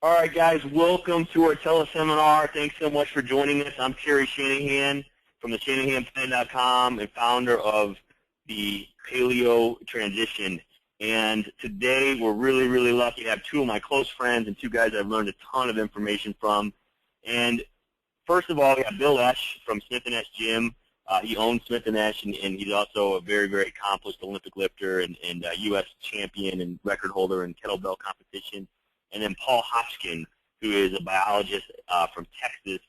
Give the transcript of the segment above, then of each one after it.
All right, guys, welcome to our teleseminar. Thanks so much for joining us. I'm Terry Shanahan from the ShanahanPlan.com and founder of the Paleo Transition. And today we're really, really lucky to have two of my close friends and two guys I've learned a ton of information from. And first of all, we have Bill Esch from Smith & Esch Gym. He owns Smith & Esch, and he's also a very, very accomplished Olympic lifter and U.S. champion and record holder in kettlebell competition. And then Paul Hopkins, who is a biologist from Texas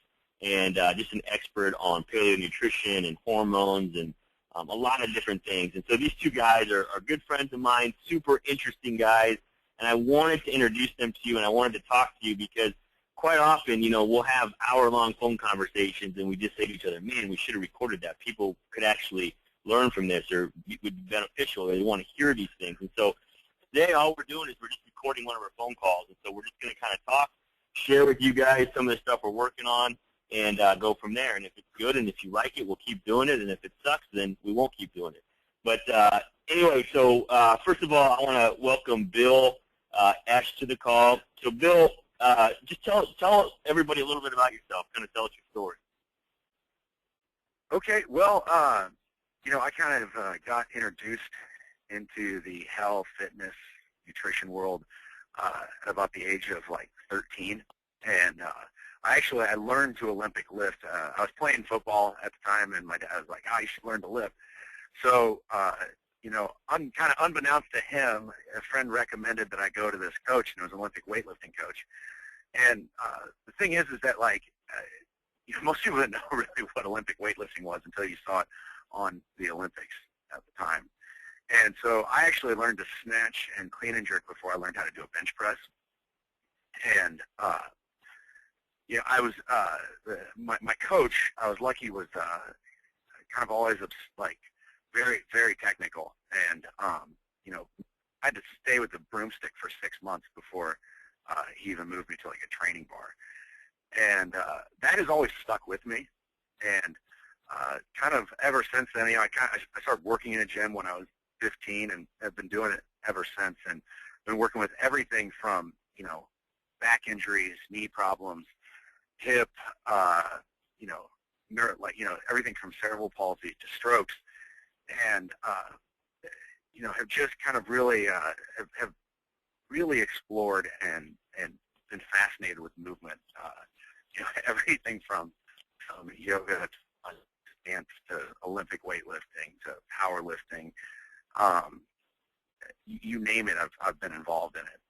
and just an expert on paleo nutrition and hormones and a lot of different things. And so these two guys are good friends of mine, super interesting guys, and I wanted to introduce them to you, and I wanted to talk to you because quite often, we'll have hour-long phone conversations, and we just say to each other, man, we should have recorded that. People could actually learn from this or it would be beneficial, or they want to hear these things. And so today, all we're doing is we're just recording one of our phone calls, and so we're just going to kind of talk, share with you guys some of the stuff we're working on, and go from there. And if it's good and if you like it, we'll keep doing it, and if it sucks, then we won't keep doing it. But anyway, so first of all, I want to welcome Bill Esch to the call. So Bill, just tell everybody a little bit about yourself, kind of tell us your story. Okay, well, I kind of got introduced into the health, fitness, nutrition world at about the age of like 13, and I learned to Olympic lift. I was playing football at the time, and my dad was like, you should learn to lift. So, kind of unbeknownst to him, a friend recommended that I go to this coach, and it was an Olympic weightlifting coach. And the thing is that most people didn't know really what Olympic weightlifting was until you saw it on the Olympics at the time. And so I actually learned to snatch and clean and jerk before I learned how to do a bench press. And I was my coach. I was lucky was kind of always like very, very technical. And I had to stay with the broomstick for 6 months before he even moved me to like a training bar. And that has always stuck with me. And kind of ever since then, I started working in a gym when I was 15 and have been doing it ever since, and been working with everything from back injuries, knee problems, hip, everything from cerebral palsy to strokes, and have just kind of really have really explored and been fascinated with movement. Everything from yoga to dance to Olympic weightlifting to powerlifting. You name it, I've been involved in it.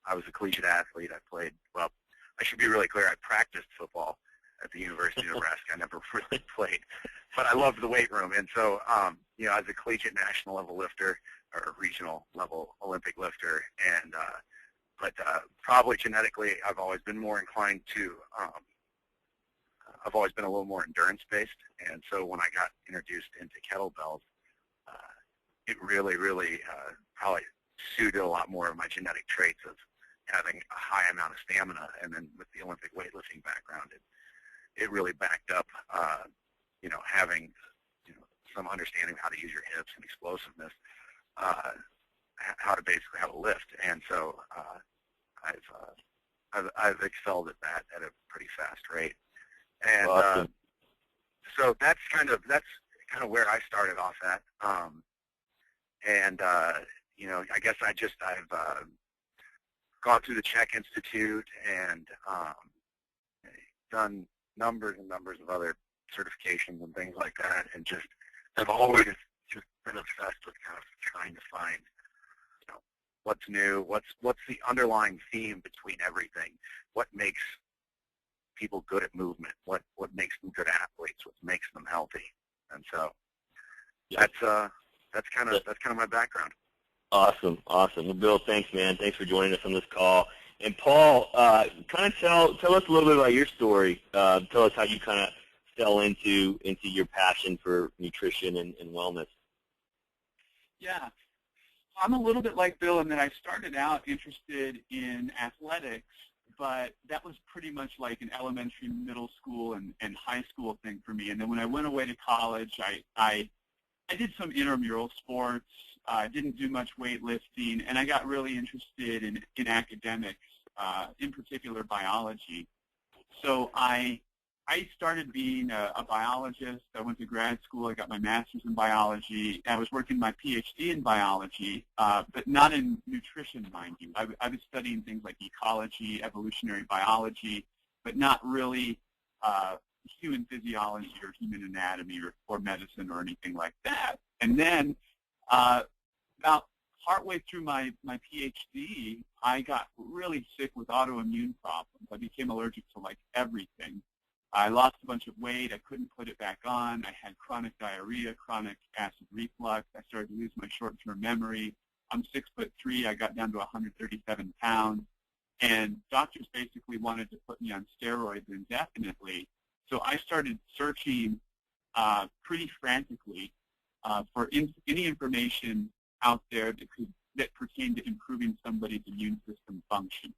I was a collegiate athlete. I should be really clear, I practiced football at the University of Nebraska. I never really played, but I loved the weight room. And so, I was a collegiate national level lifter or regional level Olympic lifter. And, but probably genetically, I've always been more inclined to, I've always been a little more endurance-based. And so when I got introduced into kettlebells, it really, really probably suited a lot more of my genetic traits of having a high amount of stamina. And then with the Olympic weightlifting background, it really backed up, having some understanding of how to use your hips and explosiveness, how to lift. And so I've excelled at that at a pretty fast rate. And Awesome. So that's kind of where I started off at. I guess I've gone through the Czech Institute and done numbers and numbers of other certifications and things like that, and just have always just been obsessed with kind of trying to find, what's new, what's the underlying theme between everything, what makes people good at movement, what makes them good athletes, what makes them healthy, and so that's kind of my background. Awesome. Well, Bill, thanks, man. Thanks for joining us on this call. And Paul, kind of tell us a little bit about your story. Tell us how you kind of fell into your passion for nutrition and wellness. Yeah. I'm a little bit like Bill in that I started out interested in athletics, but that was pretty much like an elementary, middle school, and high school thing for me. And then when I went away to college, I did some intramural sports. I didn't do much weightlifting, and I got really interested in academics. in particular biology. So I started being a biologist. I went to grad school. I got my master's in biology. I was working my PhD in biology, but not in nutrition, mind you. I was studying things like ecology, evolutionary biology, but not really human physiology or human anatomy or medicine or anything like that. And then about partway through my PhD, I got really sick with autoimmune problems. I became allergic to like everything. I lost a bunch of weight. I couldn't put it back on. I had chronic diarrhea, chronic acid reflux. I started to lose my short-term memory. I'm 6'3". I got down to 137 pounds. And doctors basically wanted to put me on steroids indefinitely. So I started searching pretty frantically for any information out there that pertained to improving somebody's immune system function.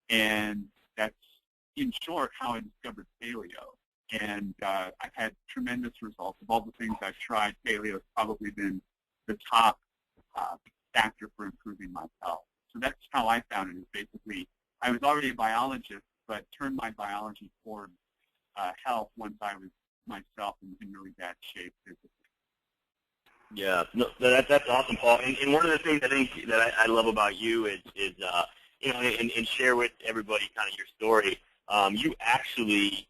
And that's, in short, how I discovered paleo. And I've had tremendous results. Of all the things I've tried, paleo has probably been the top factor for improving my health. So that's how I found it, is basically I was already a biologist, but turned my biology toward health once I was myself in really bad shape physically. Yeah, no, that's awesome, Paul. And one of the things I think that I love about you is you know, and share with everybody kind of your story. You actually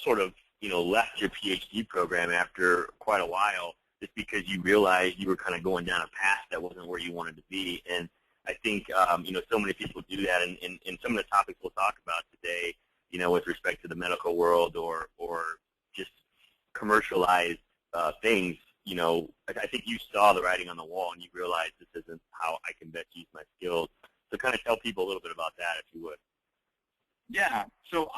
sort of, you know, left your PhD program after quite a while just because you realized you were kind of going down a path that wasn't where you wanted to be. And I think, you know, so many people do that. And some of the topics we'll talk about today, you know, with respect to the medical world or just commercialized things, you know, I think you saw the writing on the wall and you realized this isn't how I can best use my skills. So kind of tell people a little bit about that, if you would. Yeah, so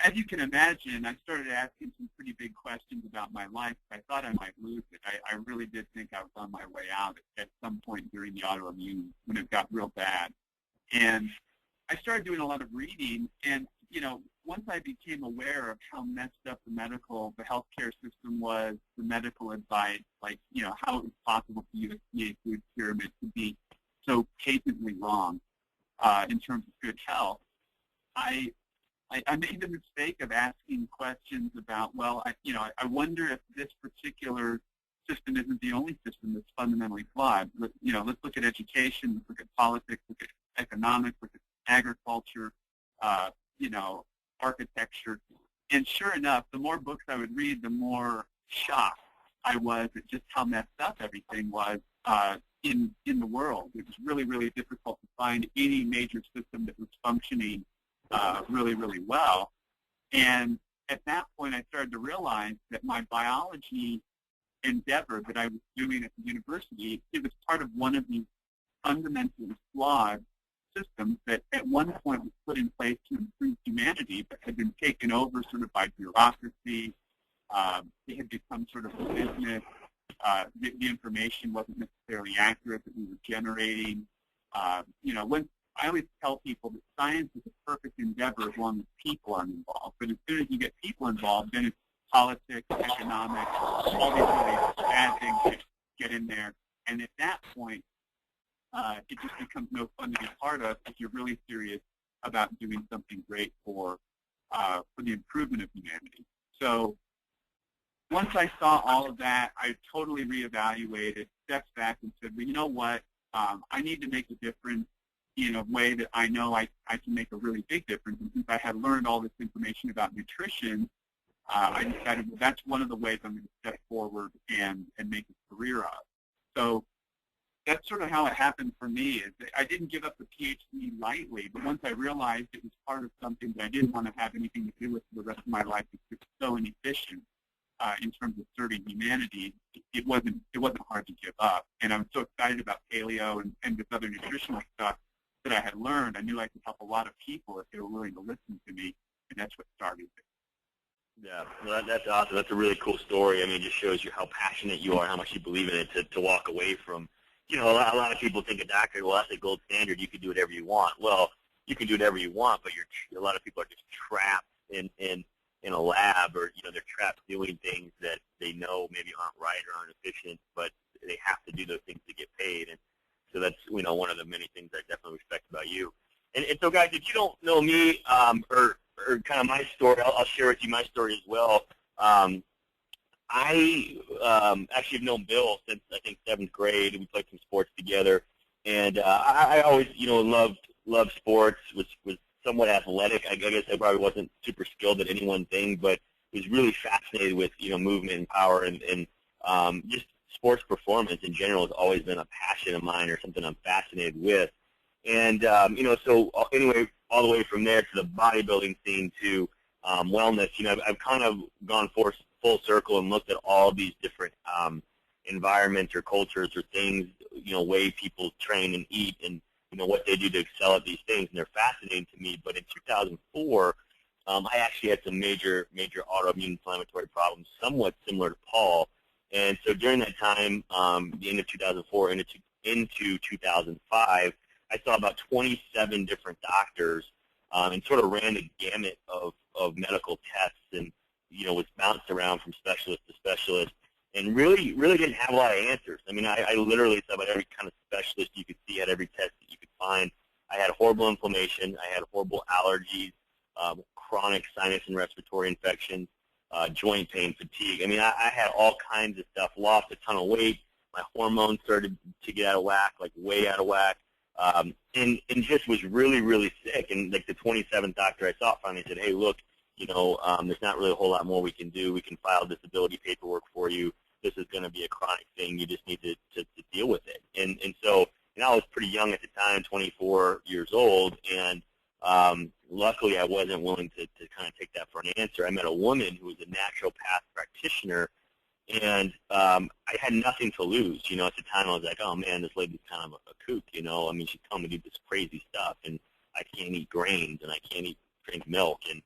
as you can imagine, I started asking some pretty big questions about my life. I thought I might lose it. I really did think I was on my way out at some point during the autoimmune when it got real bad. And I started doing a lot of reading, and, you know, once I became aware of how messed up the healthcare system was, the medical advice, like, you know, how it was possible for you to see a food pyramid to be so patently wrong in terms of good health, I made the mistake of asking questions about, well, I wonder if this particular system isn't the only system that's fundamentally flawed. You know, let's look at education, let's look at politics, look at economics, look at agriculture, you know, architecture. And sure enough, the more books I would read, the more shocked I was at just how messed up everything was in the world. It was really, really difficult to find any major system that was functioning really, really well. And at that point, I started to realize that my biology endeavor that I was doing at the university, it was part of one of these fundamentally flawed systems that at one point was put in place to improve humanity, but had been taken over sort of by bureaucracy. It had become sort of a business. The information wasn't necessarily accurate that we were generating. You know, when I always tell people that science is a perfect endeavor as long as people are involved. But as soon as you get people involved, then it's politics, economics, all these really bad things that get in there. And at that point, it just becomes no fun to be part of if you're really serious about doing something great for the improvement of humanity. So once I saw all of that, I totally reevaluated, stepped back and said, well, you know what? I need to make a difference in a way that I know I can make a really big difference. And since I had learned all this information about nutrition, I decided, well, that's one of the ways I'm going to step forward and make a career of. So that's sort of how it happened for me. Is I didn't give up the PhD lightly, but once I realized it was part of something that I didn't want to have anything to do with for the rest of my life, because it's so inefficient in terms of serving humanity, it wasn't hard to give up. And I was so excited about paleo and this other nutritional stuff that I had learned. I knew I could help a lot of people if they were willing to listen to me, and that's what started it. Yeah, well, that's awesome. That's a really cool story. I mean, it just shows you how passionate you are, how much you believe in it to walk away from. You know, a lot of people think a doctor, well, that's a gold standard. You can do whatever you want. Well, you can do whatever you want, but a lot of people are just trapped in a lab, or, you know, they're trapped doing things that they know maybe aren't right or aren't efficient, but they have to do those things to get paid. And so that's, you know, one of the many things I definitely respect about you. And so, guys, if you don't know me or kind of my story, I'll share with you my story as well. I actually have known Bill since, I think, 7th grade. We played some sports together. And I always, loved sports, was somewhat athletic. I guess I probably wasn't super skilled at any one thing, but was really fascinated with, movement and power and just sports performance in general has always been a passion of mine or something I'm fascinated with. And, so anyway, all the way from there to the bodybuilding scene to wellness, I've kind of gone full circle and looked at all these different environments or cultures or things, way people train and eat and, what they do to excel at these things, and they're fascinating to me. But in 2004, I actually had some major autoimmune inflammatory problems, somewhat similar to Paul. And so during that time, the end of 2004 into 2005, I saw about 27 different doctors and sort of ran the gamut of medical tests and, was bounced around from specialist to specialist and really didn't have a lot of answers. I mean, I literally saw about every kind of specialist you could see, had every test that you could find. I had horrible inflammation. I had horrible allergies, chronic sinus and respiratory infections, joint pain, fatigue. I mean, I had all kinds of stuff, lost a ton of weight. My hormones started to get out of whack, like way out of whack, and just was really sick. And like the 27th doctor I saw finally said, hey, look, there's not really a whole lot more we can do. We can file disability paperwork for you. This is going to be a chronic thing. You just need to deal with it. And so, I was pretty young at the time, 24 years old, and luckily I wasn't willing to kind of take that for an answer. I met a woman who was a naturopath practitioner, and I had nothing to lose. At the time I was like, oh, man, this lady's kind of a kook, I mean, she's telling me to do this crazy stuff, and I can't eat grains, and I can't drink milk, and,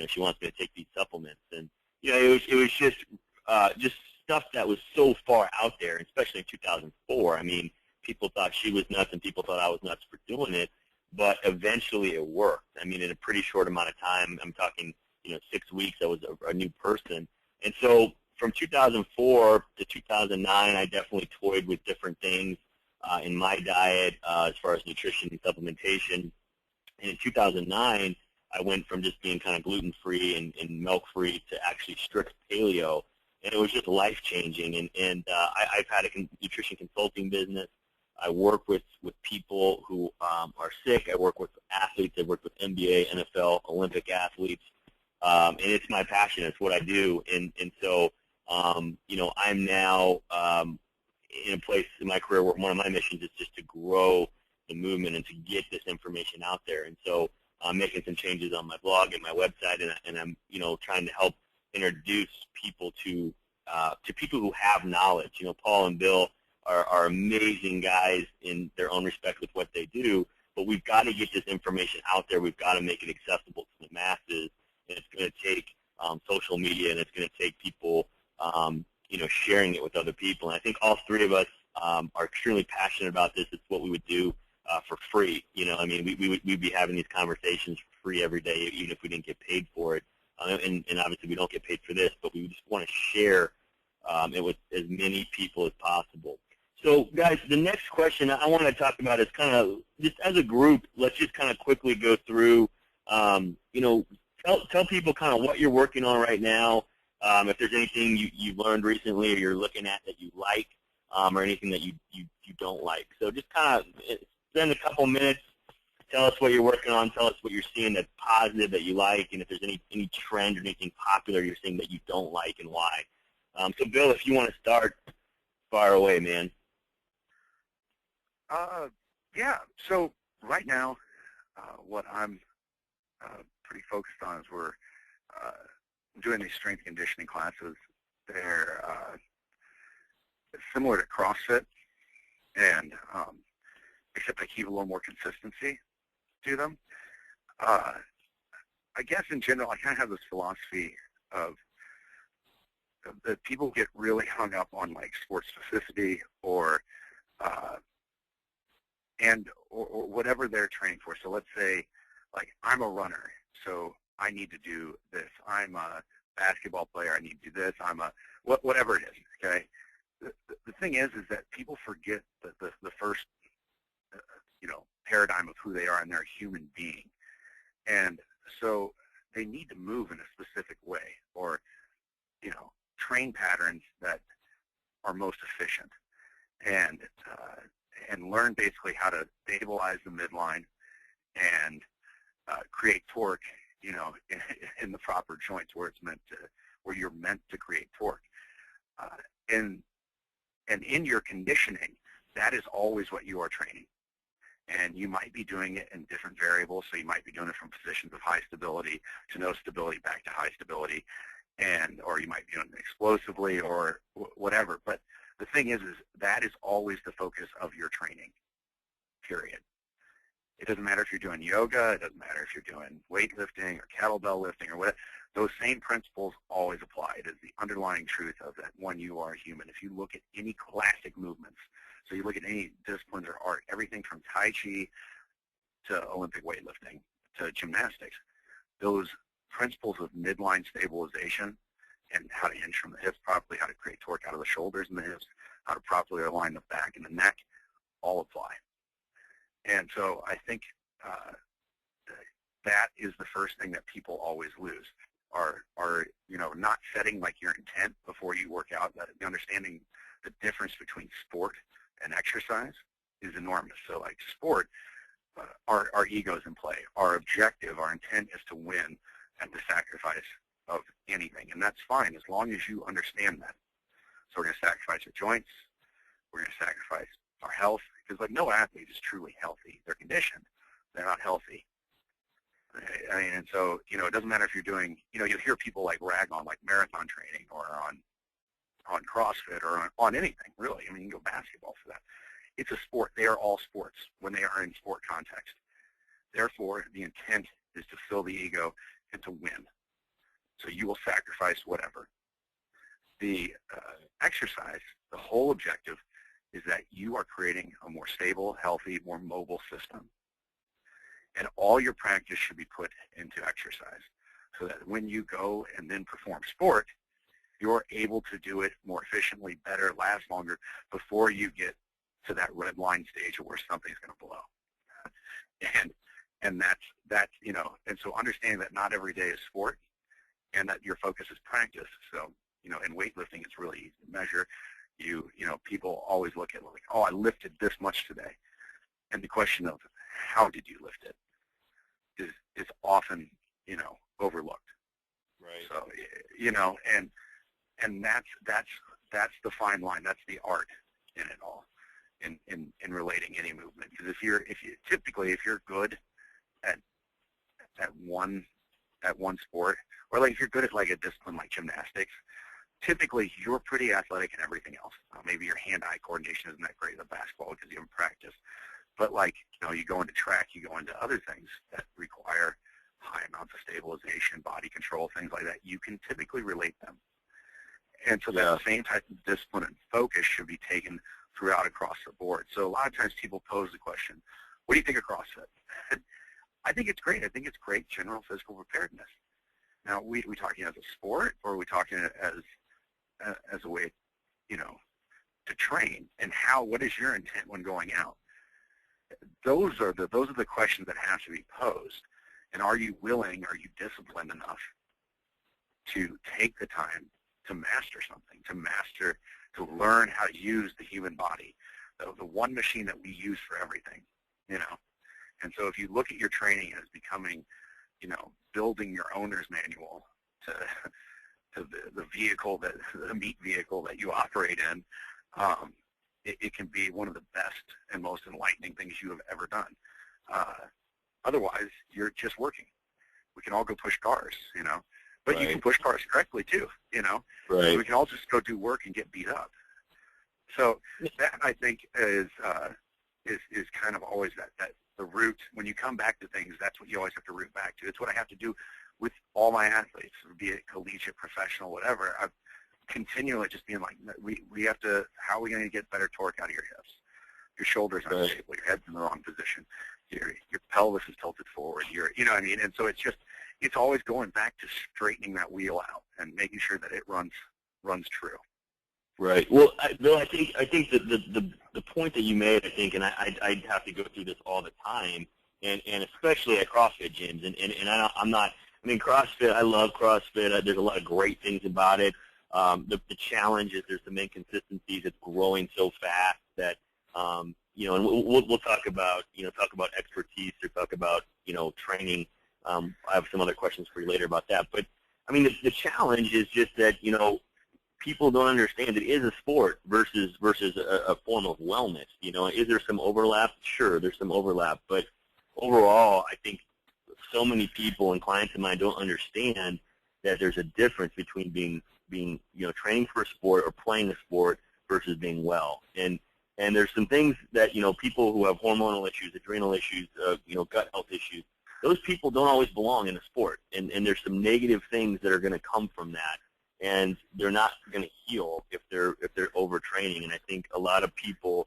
she wants me to take these supplements. And, it was just stuff that was so far out there, especially in 2004. I mean, people thought she was nuts, and people thought I was nuts for doing it, but eventually it worked. I mean, in a pretty short amount of time, I'm talking, 6 weeks, I was a new person. And so from 2004 to 2009, I definitely toyed with different things in my diet as far as nutrition and supplementation. And in 2009, I went from just being kind of gluten-free and milk-free to actually strict paleo, and it was just life-changing. And I've had a nutrition consulting business. I work with people who are sick. I work with athletes. I work with NBA, NFL, Olympic athletes, and it's my passion. It's what I do. And so, I'm now in a place in my career where one of my missions is just to grow the movement and to get this information out there. And so I'm making some changes on my blog and my website, and I'm, trying to help introduce people to people who have knowledge. Paul and Bill are amazing guys in their own respect with what they do, but we've got to get this information out there. We've got to make it accessible to the masses, and it's going to take social media, and it's going to take people, sharing it with other people. And I think all three of us are extremely passionate about this. It's what we would do for free. I mean, we'd be having these conversations for free every day, even if we didn't get paid for it. And obviously we don't get paid for this, but we just want to share it with as many people as possible. So, guys, the next question I want to talk about is kind of just as a group. Let's just kind of quickly go through. Tell people kind of what you're working on right now. If there's anything you've learned recently or you're looking at that you like, or anything that you don't like. So just kind of spend a couple minutes. Tell us what you're working on. Tell us what you're seeing that's positive that you like, and if there's any trend or anything popular you're seeing that you don't like and why. So, Bill, if you want to start, fire away, man. Yeah. So right now, what I'm pretty focused on is we're doing these strength conditioning classes. They're similar to CrossFit, and except I keep a little more consistency to them. I guess in general, I kind of have this philosophy of that people get really hung up on like sport specificity or whatever they're training for. So let's say, like, I'm a runner, so I need to do this. I'm a basketball player, I need to do this. I'm a whatever it is. Okay. The thing is that people forget the first paradigm of who they are, and they're a human being. And so they need to move in a specific way, or, train patterns that are most efficient, and learn basically how to stabilize the midline and create torque, in the proper joints where you're meant to create torque. And in your conditioning, that is always what you are training. And you might be doing it in different variables, so you might be doing it from positions of high stability to no stability back to high stability, or you might be doing it explosively or whatever. But the thing is that is always the focus of your training, period. It doesn't matter if you're doing yoga, it doesn't matter if you're doing weightlifting or kettlebell lifting or whatever. Those same principles always apply. It is the underlying truth of that when you are human. If you look at any classic movements, so you look at any disciplines or art, everything from Tai Chi to Olympic weightlifting to gymnastics, those principles of midline stabilization and how to hinge from the hips properly, how to create torque out of the shoulders and the hips, how to properly align the back and the neck, all apply. And so I think that is the first thing that people always lose, are not setting like your intent before you work out. That understanding the difference between sport and exercise is enormous. So like sport, our ego's in play. Our objective, our intent is to win at the sacrifice of anything, and that's fine as long as you understand that. So we're going to sacrifice our joints. We're going to sacrifice our health, because like no athlete is truly healthy. They're conditioned. They're not healthy. I mean, and so, it doesn't matter if you're doing, you'll hear people like rag on like marathon training or on CrossFit or on anything, really. I mean, you can go basketball for that. It's a sport. They are all sports when they are in sport context. Therefore, the intent is to fill the ego and to win. So you will sacrifice whatever. The exercise, the whole objective is that you are creating a more stable, healthy, more mobile system. And all your practice should be put into exercise so that when you go and then perform sport, you're able to do it more efficiently, better, last longer before you get to that red line stage where something's going to blow. And that's and so understanding that not every day is sport and that your focus is practice. So, in weightlifting, it's really easy to measure. People always look at like, oh, I lifted this much today. And the question of how did you lift it is often, overlooked. Right. So, and that's the fine line. That's the art in it all, in relating any movement. Because if you're good at one sport, or like if you're good at like a discipline like gymnastics, typically you're pretty athletic in everything else. Maybe your hand-eye coordination isn't that great in basketball because you haven't practiced. But like, you go into track, you go into other things that require high amounts of stabilization, body control, things like that. You can typically relate them. And so that same type of discipline and focus should be taken throughout across the board. So a lot of times people pose the question, what do you think of CrossFit? I think it's great. I think it's great general physical preparedness. Now, we talking as a sport, or are we talking as a way, to train? And what is your intent when going out? Those are the questions that have to be posed. And are you willing, are you disciplined enough to take the time to master something, to learn how to use the human body, the one machine that we use for everything, And so if you look at your training as becoming, building your owner's manual to the vehicle, the meat vehicle that you operate in, it can be one of the best and most enlightening things you have ever done. Otherwise, you're just working. We can all go push cars, but you can push cars correctly too, Right. We can all just go do work and get beat up. So that, I think, is kind of always that the root. When you come back to things, that's what you always have to root back to. It's what I have to do with all my athletes, be it collegiate, professional, whatever. I'm continually just being like, we have to. How are we going to get better torque out of your hips? Your shoulders aren't stable. Your head's in the wrong position. Your pelvis is tilted forward. You know what I mean? And so it's always going back to straightening that wheel out and making sure that it runs true. Right. Well, Bill, I think that the point that you made, I think, and I'd have to go through this all the time, and especially at CrossFit gyms, and I'm not. I mean, CrossFit. I love CrossFit. There's a lot of great things about it. The challenge is there's some inconsistencies. It's growing so fast that and we'll talk about expertise or talk about training. I have some other questions for you later about that. But I mean, the challenge is just that people don't understand it is a sport versus a form of wellness. Is there some overlap? Sure, there's some overlap, but overall, I think so many people and clients of mine don't understand that there's a difference between being training for a sport or playing a sport versus being well. And there's some things that people who have hormonal issues, adrenal issues, gut health issues, those people don't always belong in a sport. And there's some negative things that are going to come from that. And they're not going to heal if they're overtraining. And I think a lot of people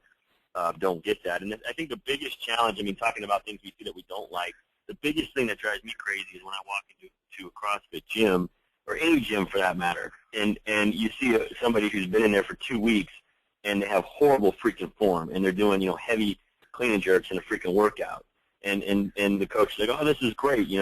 don't get that. And I think the biggest challenge, I mean, talking about things we see that we don't like, the biggest thing that drives me crazy is when I walk into a CrossFit gym, or any gym for that matter, and you see somebody who's been in there for 2 weeks, and they have horrible freaking form, and they're doing heavy clean and jerks in a freaking workout, and the coach is like, oh, this is great, this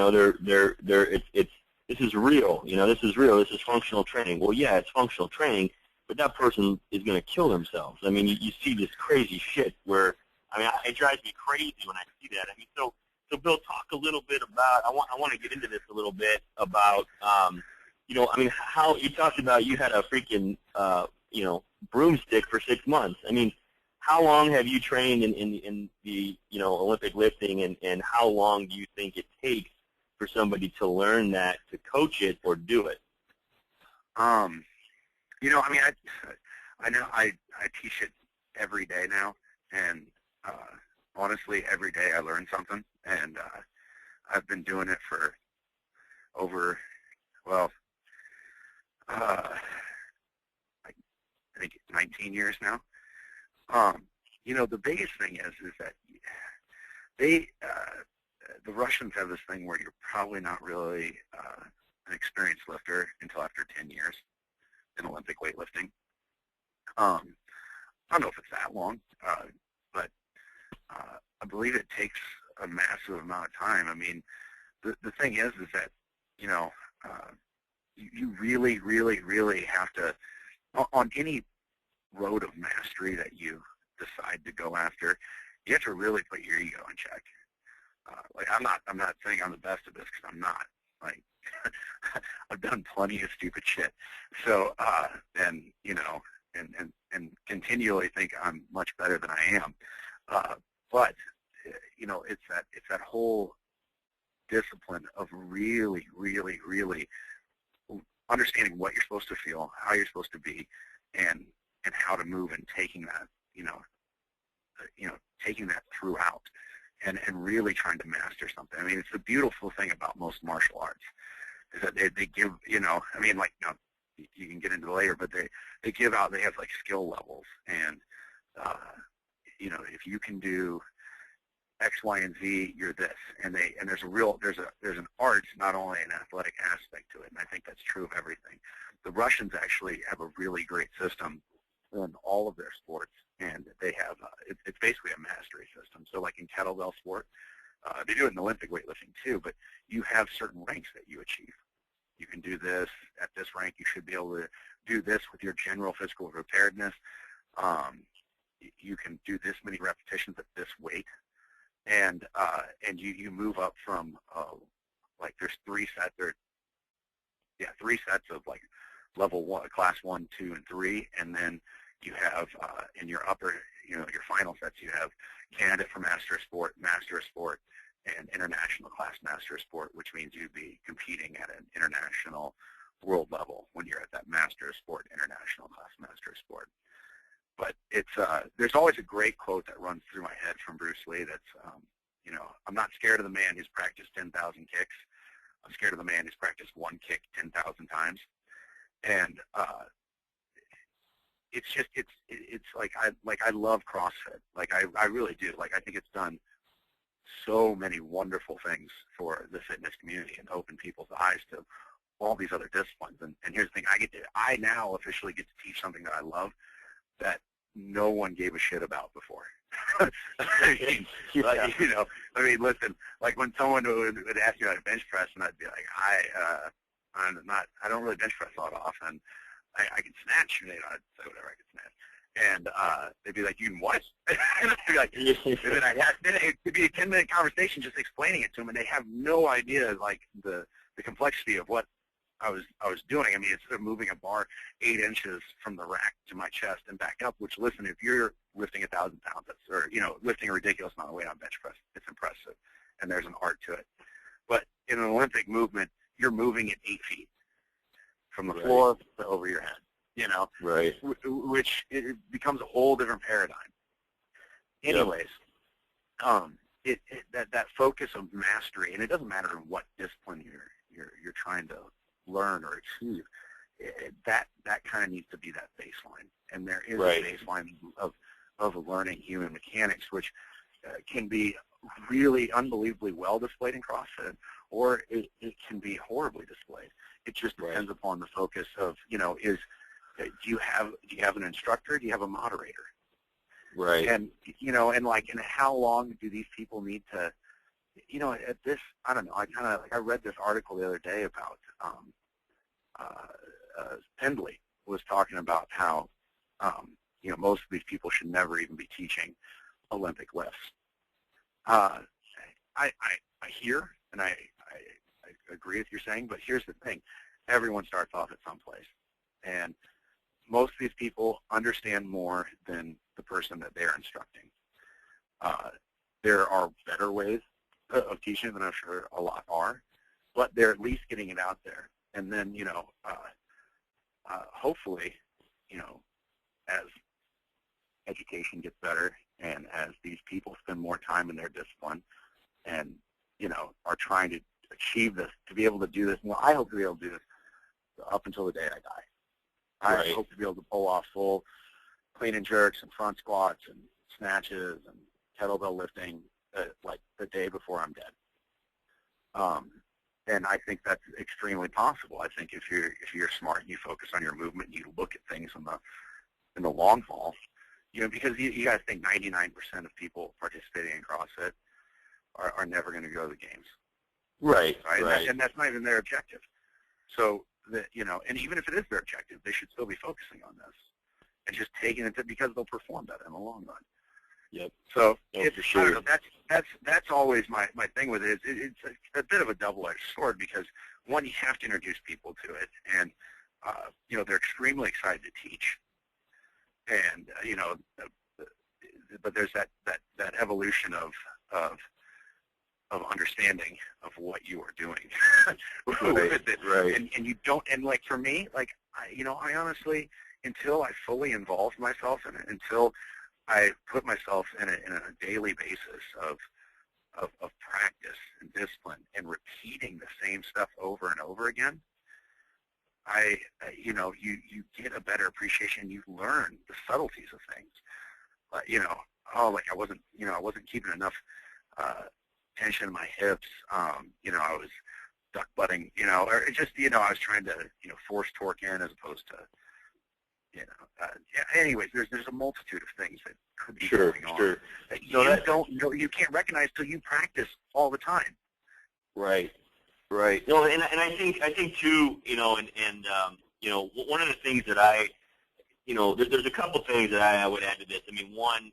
is real, this is functional training. Well, yeah, it's functional training, but that person is going to kill themselves. I mean, you see this crazy shit where, I mean, it drives me crazy when I see that. I mean, so Bill, talk a little bit about, I want to get into this a little bit about, I mean, how you talked about you had a freaking, broomstick for 6 months. I mean, how long have you trained in the, Olympic lifting, and how long do you think it takes for somebody to learn that, to coach it or do it? I mean, I know I teach it every day now, and honestly, every day I learn something, and I've been doing it for over, I think 19 years now. The biggest thing is that the Russians have this thing where you're probably not really an experienced lifter until after 10 years in Olympic weightlifting. I don't know if it's that long, but I believe it takes a massive amount of time. I mean, the thing is that, you really, really, really have to, on any road of mastery that you decide to go after, you have to really put your ego in check. I'm not saying I'm the best at this, because I'm not. I've done plenty of stupid shit. So, and continually think I'm much better than I am. But it's that whole discipline of really, really, really understanding what you're supposed to feel, how you're supposed to be, and how to move, and taking that, taking that throughout, and really trying to master something. I mean, it's the beautiful thing about most martial arts is that they give, I mean, you can get into it later, but they give out, they have skill levels, and if you can do X, Y, and Z, you're this, and there's an art, not only an athletic aspect to it, and I think that's true of everything. The Russians actually have a really great system in all of their sports, and they have it's basically a mastery system. So in kettlebell sport, they do it in Olympic weightlifting too, but you have certain ranks that you achieve. You can do this at this rank. You should be able to do this with your general physical preparedness. You can do this many repetitions at this weight. And you move up from there's three sets of level 1, class 1, 2, and 3, and then you have in your upper, your final sets, you have Candid for Master of Sport, and International Class Master of Sport, which means you'd be competing at an international world level when you're at that Master of Sport, International Class Master of Sport. But it's there's always a great quote that runs through my head from Bruce Lee that's, I'm not scared of the man who's practiced 10,000 kicks. I'm scared of the man who's practiced one kick 10,000 times. And it's just, it's I love CrossFit. I really do. I think it's done so many wonderful things for the fitness community and opened people's eyes to all these other disciplines. And here's the thing, I now officially get to teach something that I love that no one gave a shit about before. I mean, listen, like when someone would ask me about a bench press, and I'd be like, I don't really bench press all that often. I can snatch, and I'd say whatever I can snatch. And they'd be like, you can what? And I'd be like, and then it could be a 10-minute conversation just explaining it to them, and they have no idea, like, the complexity of what I was doing. I mean, it's sort of moving a bar 8 inches from the rack to my chest and back up, which, listen, if you're lifting 1,000 pounds, or, lifting a ridiculous amount of weight on bench press, it's impressive, and there's an art to it. But in an Olympic movement, you're moving at 8 feet from the floor to over your head, Right. Which it becomes a whole different paradigm. Anyways, that focus of mastery, and it doesn't matter in what discipline you're trying to learn or achieve, that kind of needs to be that baseline. And there is a baseline of learning human mechanics, which can be really unbelievably well displayed in CrossFit, or it can be horribly displayed. It just depends upon the focus of, do you have an instructor? Do you have a moderator? Right. And, and how long do these people need to, at this, I don't know, I read this article the other day about Pendley was talking about how, most of these people should never even be teaching Olympic lifts. I hear, and I agree with you saying, but here's the thing. Everyone starts off at some place. And most of these people understand more than the person that they're instructing. There are better ways of teaching than I'm sure a lot are, but they're at least getting it out there. And then, hopefully, as education gets better and as these people spend more time in their discipline and, are trying to achieve this, to be able to do this, well, I hope to be able to do this up until the day I die. I hope to be able to pull off full clean and jerks and front squats and snatches and kettlebell lifting like the day before I'm dead. And I think that's extremely possible. I think if you're smart and you focus on your movement and you look at things in the long haul, because you guys think 99% of people participating in CrossFit are never going to go to the games. Right. And that's not even their objective. So that, and even if it is their objective, they should still be focusing on this and just taking it because they'll perform better in the long run. Yep. So for sure. I don't know, that's always my thing with it. It's a bit of a double-edged sword because, one, you have to introduce people to it, and they're extremely excited to teach, and but there's that evolution of understanding of what you are doing with it. Right. And you don't, and like for me, like I honestly, until I fully involved myself in it, until I put myself in a daily basis of practice and discipline and repeating the same stuff over and over again, you get a better appreciation. You learn the subtleties of things. I wasn't keeping enough tension in my hips. I was duck butting, or just, I was trying to, force torque in as opposed to, anyways, there's a multitude of things that could be going on that you can't recognize till you practice all the time. Right. And I think too, one of the things that there's a couple things that I would add to this. I mean, one,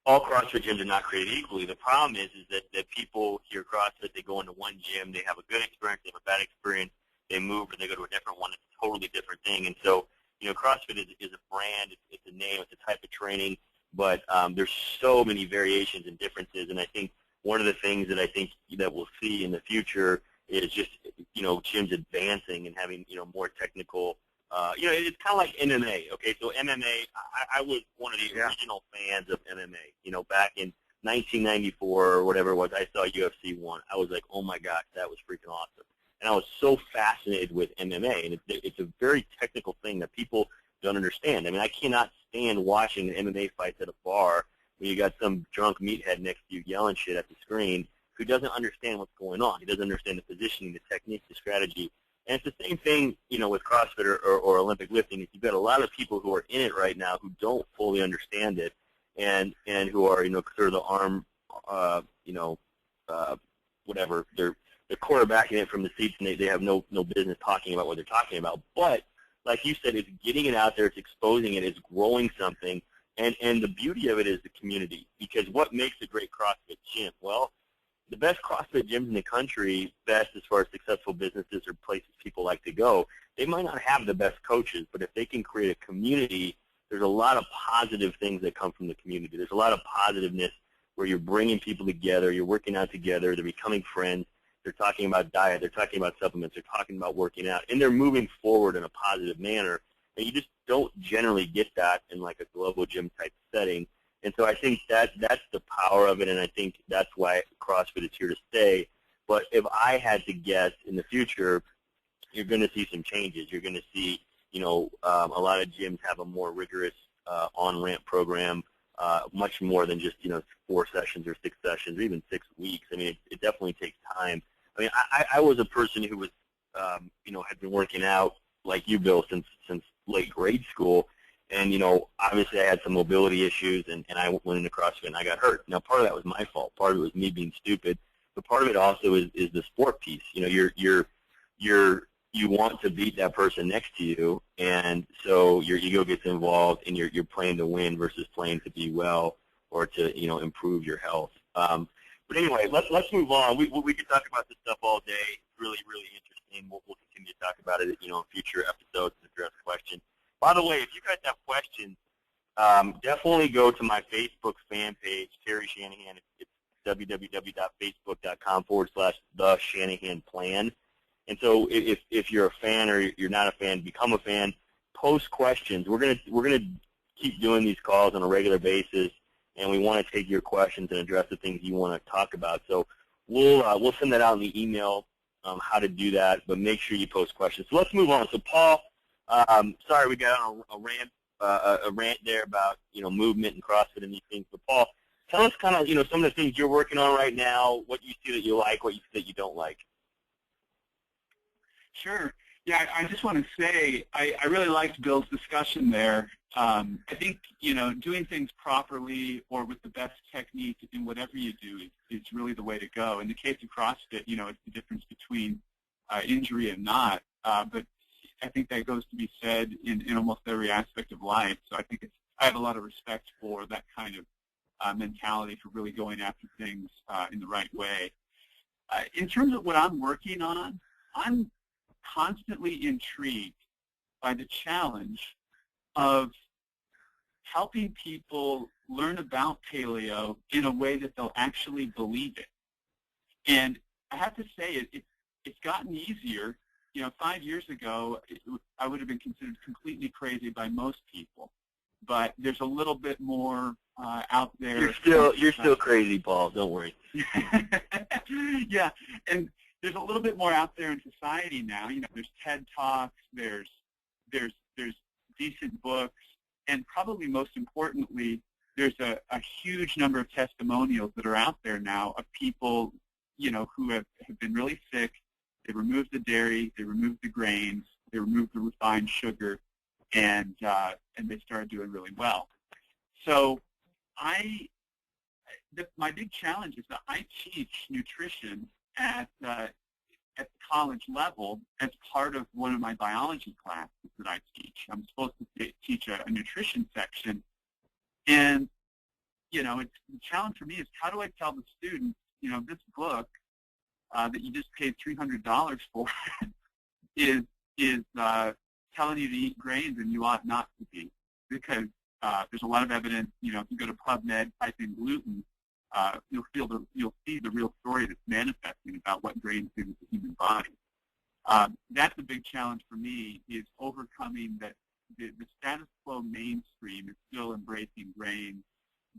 all CrossFit gyms are not created equally. The problem is that people hear CrossFit, they go into one gym, they have a good experience, they have a bad experience, they move or they go to a different one. It's a totally different thing. And so, CrossFit is a brand, it's a name, it's a type of training, but there's so many variations and differences. And I think one of the things that I think that we'll see in the future is just, gyms advancing and having, more technical, it's kind of like MMA, okay? So MMA, I was one of the original fans of MMA, back in 1994 or whatever it was. I saw UFC 1. I was like, oh my gosh, that was freaking awesome. And I was so fascinated with MMA, and it's a very technical thing that people don't understand. I mean, I cannot stand watching MMA fights at a bar when you got some drunk meathead next to you yelling shit at the screen who doesn't understand what's going on. He doesn't understand the positioning, the technique, the strategy. And it's the same thing, with CrossFit or Olympic lifting. You've got a lot of people who are in it right now who don't fully understand it, and who are, sort of the arm, whatever. They're quarterbacking it from the seats, and they have no business talking about what they're talking about. But like you said, it's getting it out there, it's exposing it, it's growing something, and the beauty of it is the community. Because what makes a great CrossFit gym? Well, the best CrossFit gyms in the country, best as far as successful businesses or places people like to go, they might not have the best coaches, but if they can create a community, there's a lot of positive things that come from the community. There's a lot of positiveness where you're bringing people together, you're working out together, they're becoming friends, they're talking about diet, they're talking about supplements, they're talking about working out, and they're moving forward in a positive manner. And you just don't generally get that in like a global gym type setting. And so I think that's the power of it, and I think that's why CrossFit is here to stay. But if I had to guess, in the future, you're going to see some changes. You're going to see, a lot of gyms have a more rigorous on-ramp program, much more than just, 4 sessions or 6 sessions or even 6 weeks. I mean, it definitely takes time. I mean, I was a person who was, had been working out like you, Bill, since late grade school. And, obviously I had some mobility issues, and I went into CrossFit and I got hurt. Now, part of that was my fault. Part of it was me being stupid. But part of it also is the sport piece. You want to beat that person next to you, and so your ego gets involved, and you're playing to win versus playing to be well or to, improve your health. But anyway, let's move on. We could talk about this stuff all day. It's really, really interesting. We'll continue to talk about it, in future episodes and address questions. By the way, if you guys have questions, definitely go to my Facebook fan page, Terry Shanahan. It's www.facebook.com/The Shanahan Plan. And so if you're a fan or you're not a fan, become a fan. Post questions. We're gonna keep doing these calls on a regular basis, and we want to take your questions and address the things you want to talk about. So we'll send that out in the email, how to do that. But make sure you post questions. So let's move on. So Paul. Sorry, we got on a rant there about movement and CrossFit and these things. But Paul, tell us kind of some of the things you're working on right now, what you see that you like, what you see that you don't like. Sure. Yeah, I just want to say I really liked Bill's discussion there. I think doing things properly or with the best technique in whatever you do is really the way to go. In the case of CrossFit, it's the difference between injury and not. But I think that goes to be said in almost every aspect of life. So I think I have a lot of respect for that kind of mentality, for really going after things in the right way. In terms of what I'm working on, I'm constantly intrigued by the challenge of helping people learn about paleo in a way that they'll actually believe it. And I have to say it's gotten easier. 5 years ago, I would have been considered completely crazy by most people. But there's a little bit more out there. You're still crazy, Paul. Don't worry. Yeah, and there's a little bit more out there in society now. There's TED Talks, there's decent books, and probably most importantly, there's a huge number of testimonials that are out there now of people, who have been really sick. They removed the dairy, they removed the grains, they removed the refined sugar, and they started doing really well. So my big challenge is that I teach nutrition at the college level as part of one of my biology classes that I teach. I'm supposed to teach a nutrition section, and the challenge for me is how do I tell the students, this book that you just paid $300 for is telling you to eat grains and you ought not to be, because there's a lot of evidence. If you go to PubMed, type in gluten, you'll see the real story that's manifesting about what grains do to the human body. That's a big challenge for me, is overcoming that the status quo mainstream is still embracing grains,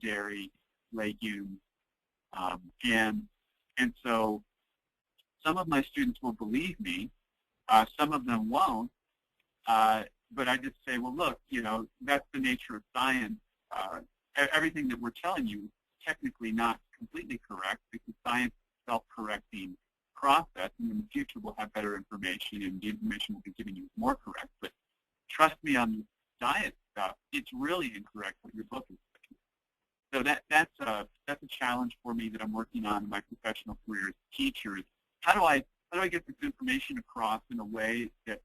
dairy, legumes, and so some of my students will believe me, some of them won't, but I just say, well, look, that's the nature of science. Everything that we're telling you is technically not completely correct, because science self-correcting process, and in the future we'll have better information, and the information we'll be giving you is more correct. But trust me on the diet stuff, it's really incorrect what your book is saying. So that's a challenge for me that I'm working on in my professional career as a teacher. Is how do I get this information across in a way that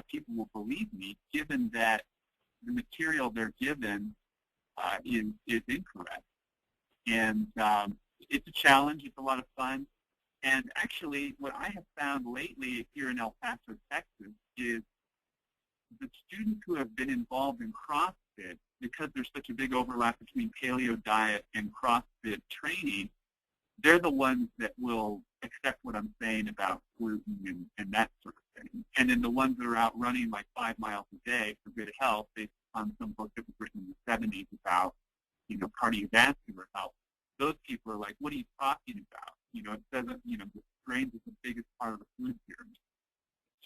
people will believe me, given that the material they're given is incorrect. And it's a challenge. It's a lot of fun. And actually, what I have found lately here in El Paso, Texas, is the students who have been involved in CrossFit, because there's such a big overlap between Paleo Diet and CrossFit training, they're the ones that will accept what I'm saying about gluten and that sort of thing. And then the ones that are out running like 5 miles a day for good health, based on some book that was written in the 70s about, cardiovascular health, those people are like, what are you talking about? It doesn't, the grains is the biggest part of the food pyramid.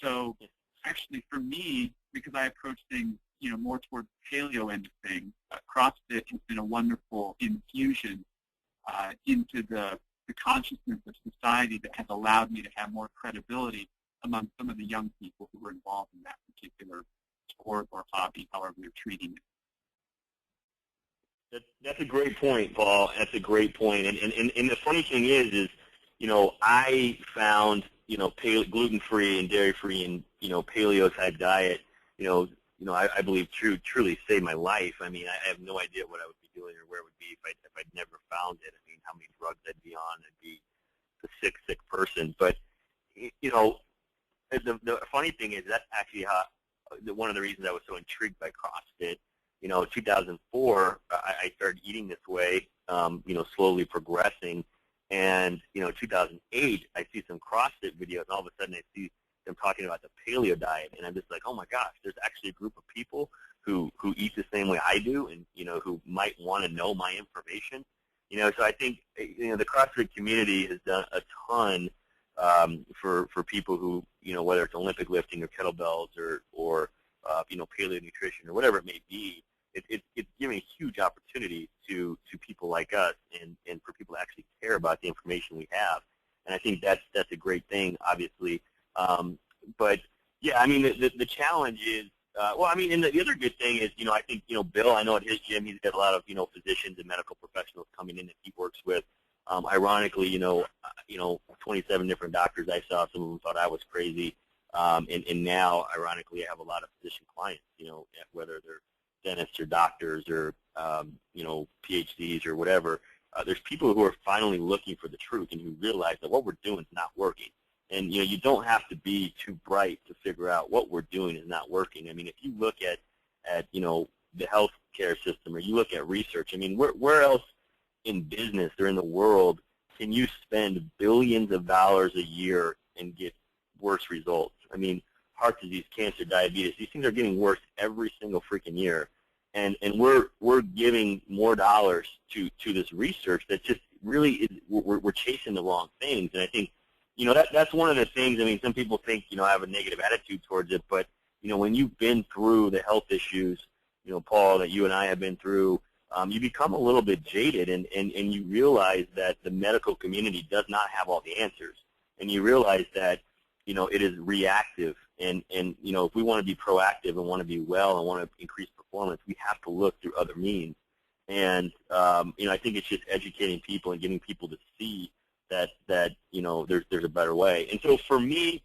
So actually for me, because I approach things, more towards the paleo end of things, CrossFit has been a wonderful infusion into the consciousness of society that has allowed me to have more credibility among some of the young people who were involved in that particular sport or hobby, however they're treating it. That's a great point, Paul. That's a great point. And the funny thing is I found, gluten-free and dairy-free and, paleo type diet, I believe truly saved my life. I mean, I have no idea what I would be doing or where it would be if I'd never found it. I mean, how many drugs I'd be on, I'd be a sick person. But, the funny thing is that's actually one of the reasons I was so intrigued by CrossFit. 2004, I started eating this way, slowly progressing. And, 2008, I see some CrossFit videos, and all of a sudden I see them talking about the paleo diet. And I'm just like, oh, my gosh, there's actually a group of people who eat the same way I do and, who might want to know my information. So I think, the CrossFit community has done a ton for people who, whether it's Olympic lifting or kettlebells or paleo nutrition or whatever it may be. It's giving a huge opportunity to people like us and for people to actually care about the information we have. And I think that's a great thing, obviously. But, yeah, I mean, the challenge is, and the other good thing is, I think, Bill, I know at his gym he's got a lot of, physicians and medical professionals coming in that he works with. Ironically, 27 different doctors I saw, some of them thought I was crazy. And now, ironically, I have a lot of physician clients, whether they're dentists or doctors or, PhDs or whatever. There's people who are finally looking for the truth and who realize that what we're doing is not working. And, you don't have to be too bright to figure out what we're doing is not working. I mean, if you look at the healthcare system or you look at research, I mean, where else in business or in the world can you spend billions of dollars a year and get worse results? I mean, heart disease, cancer, diabetes, these things are getting worse every single freaking year. And we're giving more dollars to this research that just really is, we're chasing the wrong things. And I think, that's one of the things. I mean, some people think, I have a negative attitude towards it, but, when you've been through the health issues, Paul, that you and I have been through, you become a little bit jaded and you realize that the medical community does not have all the answers. And you realize that, it is reactive. And if we want to be proactive and want to be well and want to increase performance, we have to look through other means. And, I think it's just educating people and getting people to see that there's a better way. And so for me,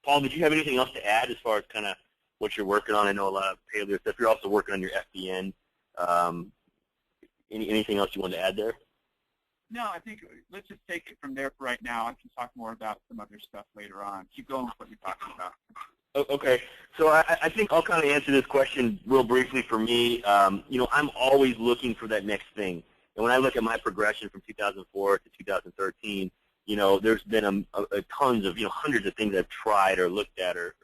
Paul, did you have anything else to add as far as kind of what you're working on? I know a lot of paleo stuff. You're also working on your FBN. Anything else you want to add there? No, I think let's just take it from there for right now. I can talk more about some other stuff later on. Keep going with what you're talking about. Okay, so I think I'll kind of answer this question real briefly for me. I'm always looking for that next thing. And when I look at my progression from 2004 to 2013, there's been a tons of, hundreds of things I've tried or looked at or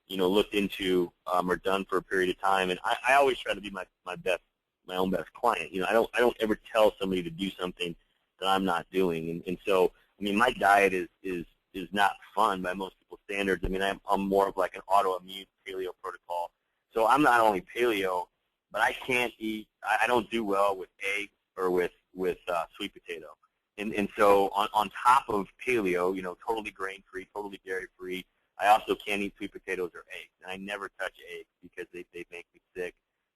looked into or done for a period of time. And I always try to be my own best client. I don't ever tell somebody to do something that I'm not doing. And so, I mean, my diet is not fun by most people's standards. I mean, I'm more of like an autoimmune paleo protocol. So I'm not only paleo, but I can't eat, I don't do well with eggs or with sweet potato. And so on top of paleo, totally grain-free, totally dairy-free, I also can't eat sweet potatoes or eggs. And I never touch eggs because they make me sick.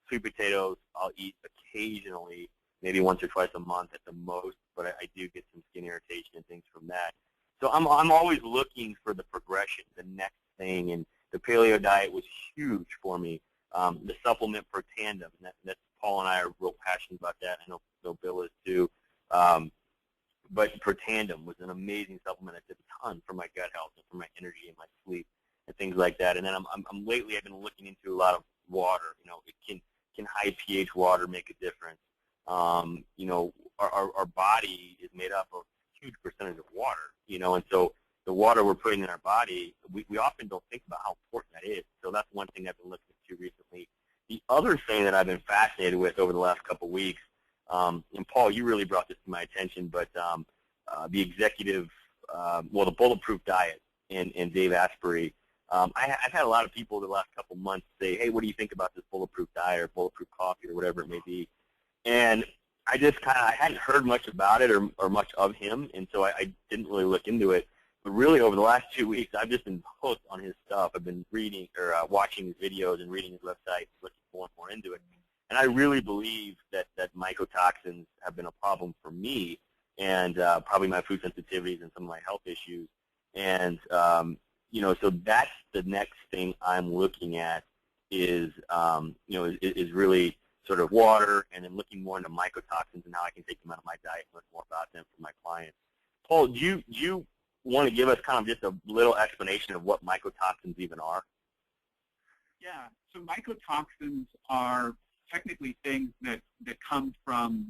Sweet potatoes I'll eat occasionally, maybe once or twice a month at the most, but I do get some skin irritation and things from that. So I'm always looking for the progression, the next thing, and the paleo diet was huge for me. The supplement for Tandem, and that's Paul and I are real passionate about that. I know Bill is too. But for Tandem was an amazing supplement. It did a ton for my gut health and for my energy and my sleep and things like that. And then lately I've been looking into a lot of water. Can high pH water make a difference? Our body is made up of a huge percentage of water. And so the water we're putting in our body, we often don't think about how important that is. So that's one thing I've been looking into recently. The other thing that I've been fascinated with over the last couple of weeks, and Paul, you really brought this to my attention, but the executive, the Bulletproof Diet and Dave Asprey, I've had a lot of people the last couple months say, hey, what do you think about this Bulletproof Diet or Bulletproof Coffee or whatever it may be? And I just I hadn't heard much about it or much of him, and so I didn't really look into it. But really, over the last 2 weeks, I've just been hooked on his stuff. I've been reading or watching his videos and reading his website, looking more and more into it. And I really believe that mycotoxins have been a problem for me, and probably my food sensitivities and some of my health issues. And so that's the next thing I'm looking at is is really sort of water, and then looking more into mycotoxins and how I can take them out of my diet and learn more about them for my clients. Paul, do you want to give us kind of just a little explanation of what mycotoxins even are? Yeah, so mycotoxins are technically things that come from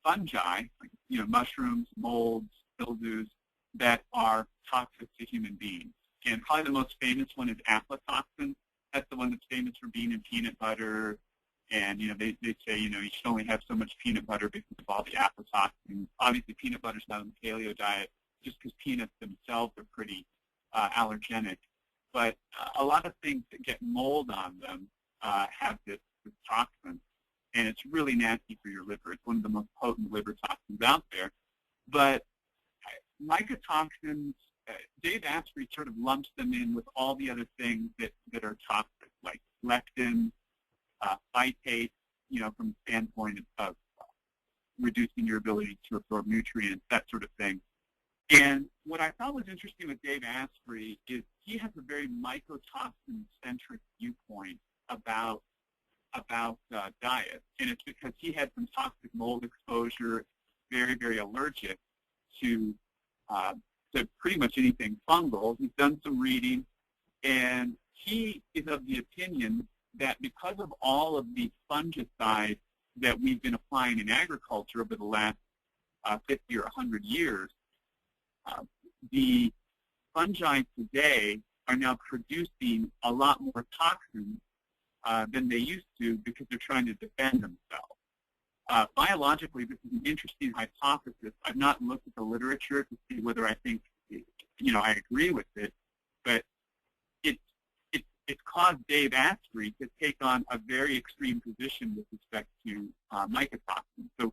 fungi, like, mushrooms, molds, mildews, that are toxic to human beings. And probably the most famous one is aflatoxin. That's the one that's famous for being in peanut butter. And, they say, you should only have so much peanut butter because of all the aflatoxins. Obviously, peanut butter's not on the paleo diet just because peanuts themselves are pretty allergenic. But a lot of things that get mold on them have this toxin, and it's really nasty for your liver. It's one of the most potent liver toxins out there. But mycotoxins, Dave Asprey sort of lumps them in with all the other things that are toxic, like lectins, phytates, from the standpoint of reducing your ability to absorb nutrients, that sort of thing. And what I thought was interesting with Dave Asprey is he has a very mycotoxin-centric viewpoint about diet, and it's because he had some toxic mold exposure, very, very allergic to pretty much anything fungal. He's done some reading, and he is of the opinion that because of all of the fungicides that we've been applying in agriculture over the last 50 or 100 years, the fungi today are now producing a lot more toxins than they used to because they're trying to defend themselves. Biologically, this is an interesting hypothesis. I've not looked at the literature to see whether I think, I agree with it, but it's caused Dave Asprey to take on a very extreme position with respect to mycotoxins. So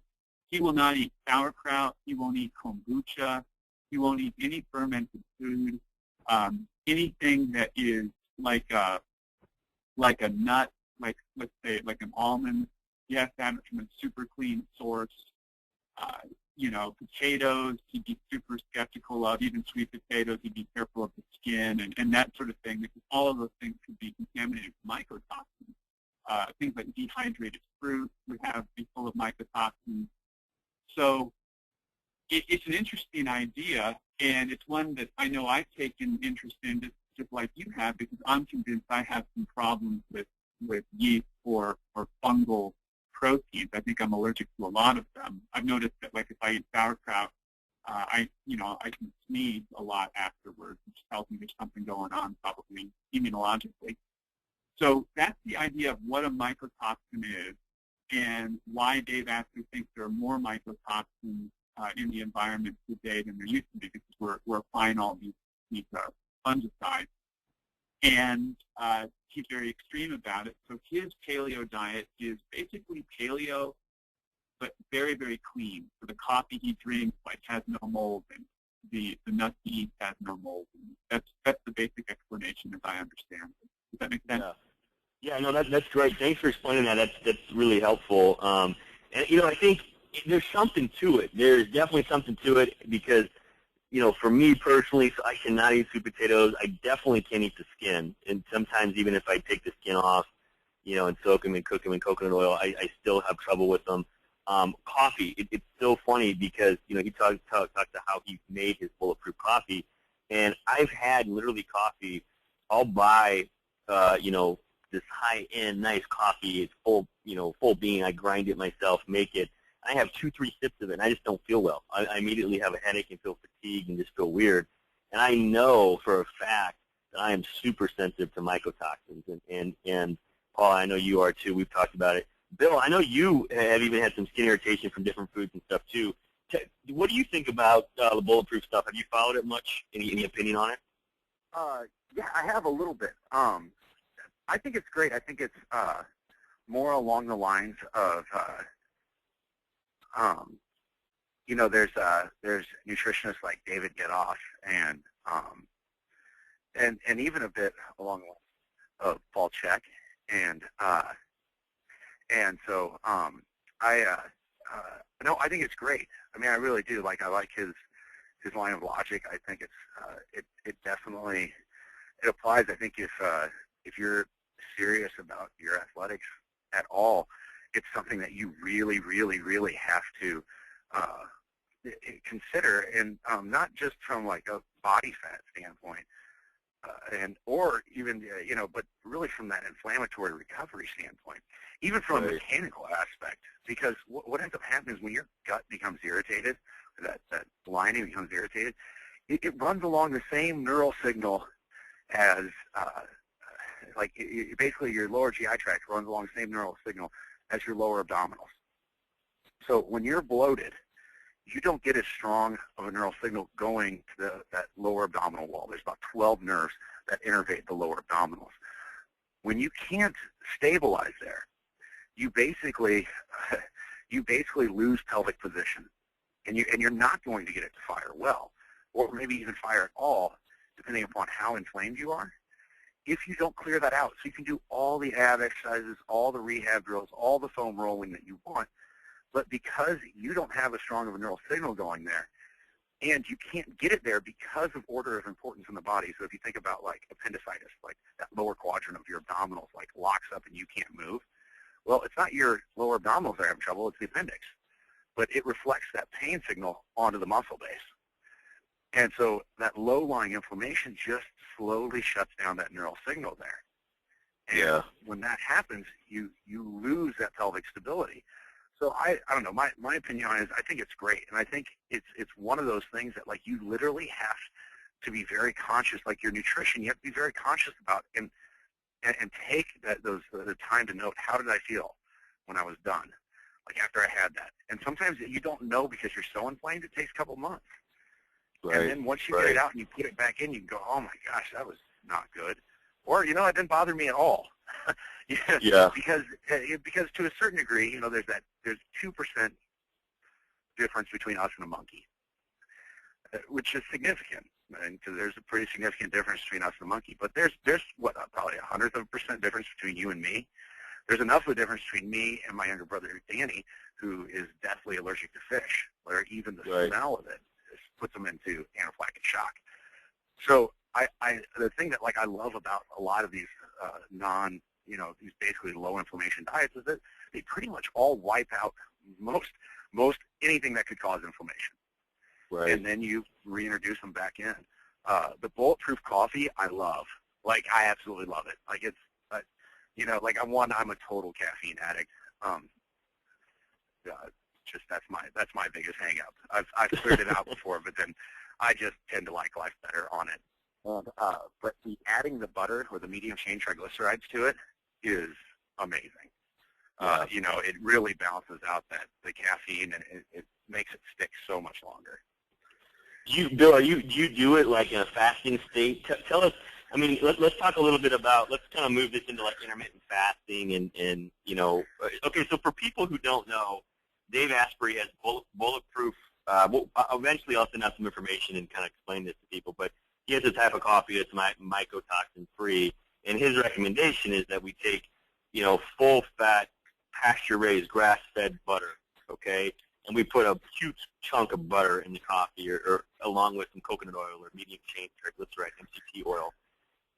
he will not eat sauerkraut. He won't eat kombucha. He won't eat any fermented food. Anything that is like a nut, like, let's say, like an almond, he has to have it from a super clean source. Potatoes, he'd be super skeptical of. Even sweet potatoes, he'd be careful of the skin and that sort of thing, because all of those things could be contaminated with mycotoxins. Things like dehydrated fruit would be full of mycotoxins. So it's an interesting idea, and it's one that I know I've taken interest in, just like you have, because I'm convinced I have some problems with yeast or fungal proteins. I think I'm allergic to a lot of them. I've noticed that, like, if I eat sauerkraut, I can sneeze a lot afterwards, which tells me there's something going on, probably immunologically. So that's the idea of what a mycotoxin is, and why Dave Asprey thinks there are more mycotoxins in the environment today than there used to be, because we're applying all these fungicides. And he's very extreme about it. So his paleo diet is basically paleo but very, very clean. So the coffee he drinks has no mold, and the nuts he eats has no mold. And that's the basic explanation, as I understand. Does that make sense? Yeah, no, that's great. Thanks for explaining that. That's really helpful. And I think there's something to it. There's definitely something to it because, for me personally, so I cannot eat sweet potatoes. I definitely can't eat the skin, and sometimes even if I take the skin off, and soak them and cook them in coconut oil, I still have trouble with them. Coffee, it's so funny because, he talked to how he made his bulletproof coffee, and I've had literally coffee. I'll buy, this high-end nice coffee. It's full bean. I grind it myself, make it. I have 2-3 sips of it, and I just don't feel well. I immediately have a headache and feel fatigued and just feel weird. And I know for a fact that I am super sensitive to mycotoxins, and Paul, I know you are too. We've talked about it. Bill, I know you have even had some skin irritation from different foods and stuff too. What do you think about the bulletproof stuff? Have you followed it much? Any opinion on it? Yeah, I have a little bit. I think it's great. I think it's more along the lines of, there's nutritionists like David Gettoff and even a bit along the lines of Paul Chek, and so I think it's great. I mean, I really do. I like his line of logic. I think it definitely applies. I think if you're serious about your athletics at all, it's something that you really, really, really have to consider, and not just from a body fat standpoint, or even but really from that inflammatory recovery standpoint, even from a mechanical aspect. Because what ends up happening is when your gut becomes irritated, that lining becomes irritated, it runs along the same neural signal as basically your lower GI tract runs along the same neural signal as your lower abdominals. So when you're bloated, you don't get as strong of a neural signal going to that lower abdominal wall. There's about 12 nerves that innervate the lower abdominals. When you can't stabilize there, you basically lose pelvic position, and you're not going to get it to fire well, or maybe even fire at all, depending upon how inflamed you are, if you don't clear that out. So you can do all the ab exercises, all the rehab drills, all the foam rolling that you want, but because you don't have as strong of a neural signal going there, and you can't get it there because of order of importance in the body. So if you think about appendicitis, that lower quadrant of your abdominals locks up and you can't move. Well, it's not your lower abdominals that are having trouble, it's the appendix. But it reflects that pain signal onto the muscle base. And so that low-lying inflammation just slowly shuts down that neural signal there. And when that happens, you lose that pelvic stability. So I don't know, my opinion on it is I think it's great. And I think it's one of those things that you literally have to be very conscious, your nutrition, you have to be very conscious about and take the time to note, how did I feel when I was done, after I had that. And sometimes you don't know because you're so inflamed, it takes a couple months. Right. And then once you get it out and you put it back in, you can go, oh my gosh, that was not good. Or, it didn't bother me at all. Because to a certain degree, there's 2% difference between us and a monkey, which is significant. Because there's a pretty significant difference between us and a monkey. But there's probably 1/100% difference between you and me. There's enough of a difference between me and my younger brother, Danny, who is deathly allergic to fish, where even the smell of it puts them into anaphylactic shock. So the thing that I love about a lot of these these basically low inflammation diets is that they pretty much all wipe out most anything that could cause inflammation. Right. And then you reintroduce them back in. The bulletproof coffee, I love. I absolutely love it. I'm a total caffeine addict. That's my biggest hang up. I've cleared it out before, but then I just tend to like life better on it. And but adding the butter or the medium chain triglycerides to it is amazing. It really balances out the caffeine, and it makes it stick so much longer. Bill, do you do it in a fasting state? Tell us. I mean, let's talk a little bit about. Let's kind of move this into intermittent fasting, and okay. So for people who don't know, Dave Asprey has Bulletproof. Eventually, I'll send out some information and kind of explain this to people. But he has a type of coffee that's mycotoxin free, and his recommendation is that we take, full fat, pasture raised, grass fed butter. Okay, and we put a huge chunk of butter in the coffee, or along with some coconut oil or medium chain triglyceride MCT oil.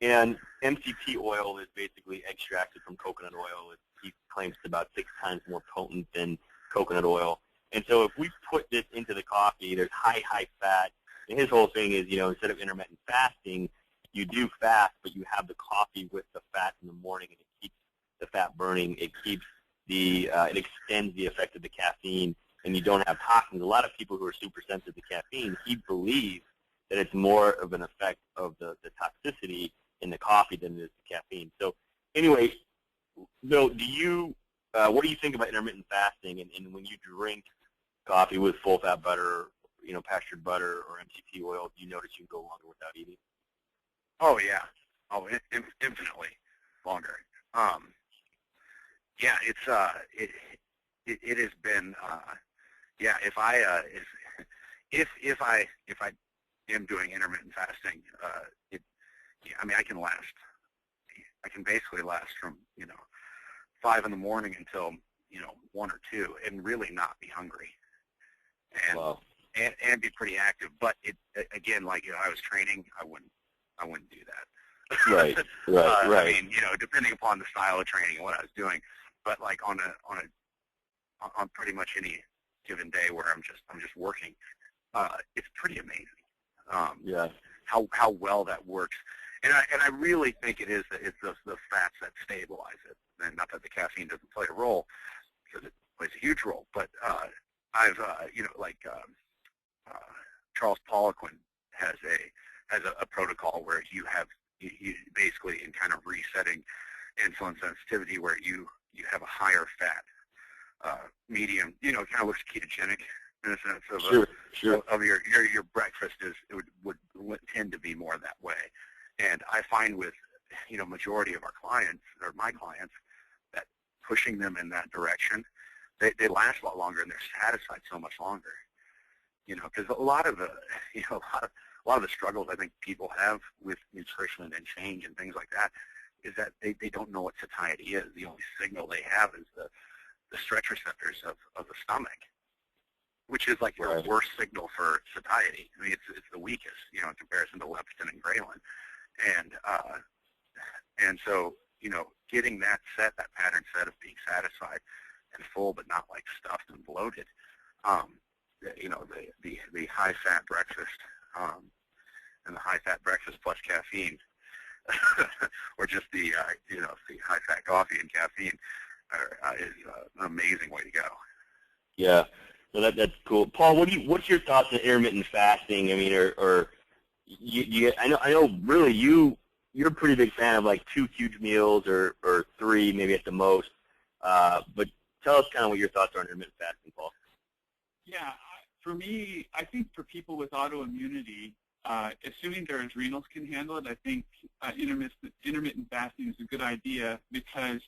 And MCT oil is basically extracted from coconut oil. He claims it's about 6 times more potent than coconut oil. And so if we put this into the coffee, there's high fat. And his whole thing is, instead of intermittent fasting, you do fast, but you have the coffee with the fat in the morning, and it keeps the fat burning. It keeps it extends the effect of the caffeine, and you don't have toxins. A lot of people who are super sensitive to caffeine, he believes that it's more of an effect of the toxicity in the coffee than it is the caffeine. So anyway, Bill, what do you think about intermittent fasting, and when you drink coffee with full fat butter, pastured butter or MCT oil, do you notice you can go longer without eating? Oh yeah, infinitely longer. Yeah, it has been yeah. If I am doing intermittent fasting, I can last. I can basically last from 5 in the morning until 1 or 2, and really not be hungry, and wow. and be pretty active. But it again, like I was training, I wouldn't do that. Right. I mean, depending upon the style of training and what I was doing, but like on pretty much any given day where I'm just working, it's pretty amazing. Yeah. How well that works. And I really think it's the fats that stabilize it. And not that the caffeine doesn't play a role, because it plays a huge role. But I've Charles Poliquin has a protocol where you basically, in kind of resetting insulin sensitivity, where you have a higher fat, medium, it kind of looks ketogenic in a sense of of your breakfast would tend to be more that way. And I find with majority of our clients, or my clients, that pushing them in that direction, they last a lot longer, and they're satisfied so much longer. Because a lot of the a lot of the struggles I think people have with nutrition and change and things like that is that they don't know what satiety is. The only signal they have is the stretch receptors of the stomach, which is like the worst signal for satiety. I mean, it's the weakest, in comparison to leptin and ghrelin. And so, getting that pattern set of being satisfied and full, but not like stuffed and bloated, the high fat breakfast, and the high fat breakfast plus caffeine, or just the the high fat coffee and caffeine is an amazing way to go. Yeah, so that's cool. Paul, what's your thoughts on intermittent fasting? I mean, I know really you're a pretty big fan of like 2 huge meals or 3 maybe at the most. But tell us kind of what your thoughts are on intermittent fasting, Paul. Yeah, for me, I think for people with autoimmunity, assuming their adrenals can handle it, I think intermittent fasting is a good idea, because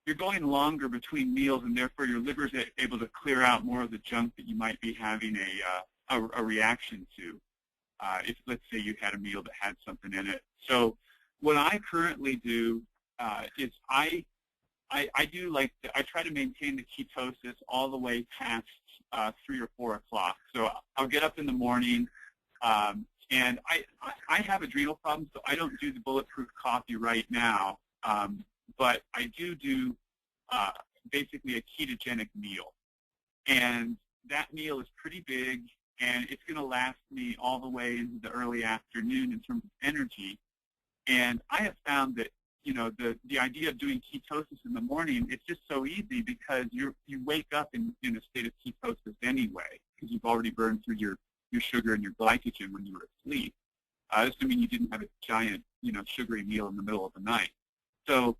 you're going longer between meals, and therefore your liver is able to clear out more of the junk that you might be having a reaction to. If, let's say, you had a meal that had something in it. So what I currently do is I try to maintain the ketosis all the way past 3 or 4 o'clock. So I'll get up in the morning, and I have adrenal problems, so I don't do the bulletproof coffee right now, but I do basically a ketogenic meal. And that meal is pretty big, and it's going to last me all the way into the early afternoon in terms of energy. And I have found that, the idea of doing ketosis in the morning, it's just so easy, because you wake up in a state of ketosis anyway, because you've already burned through your sugar and your glycogen when you were asleep, assuming you didn't have a giant, sugary meal in the middle of the night. So,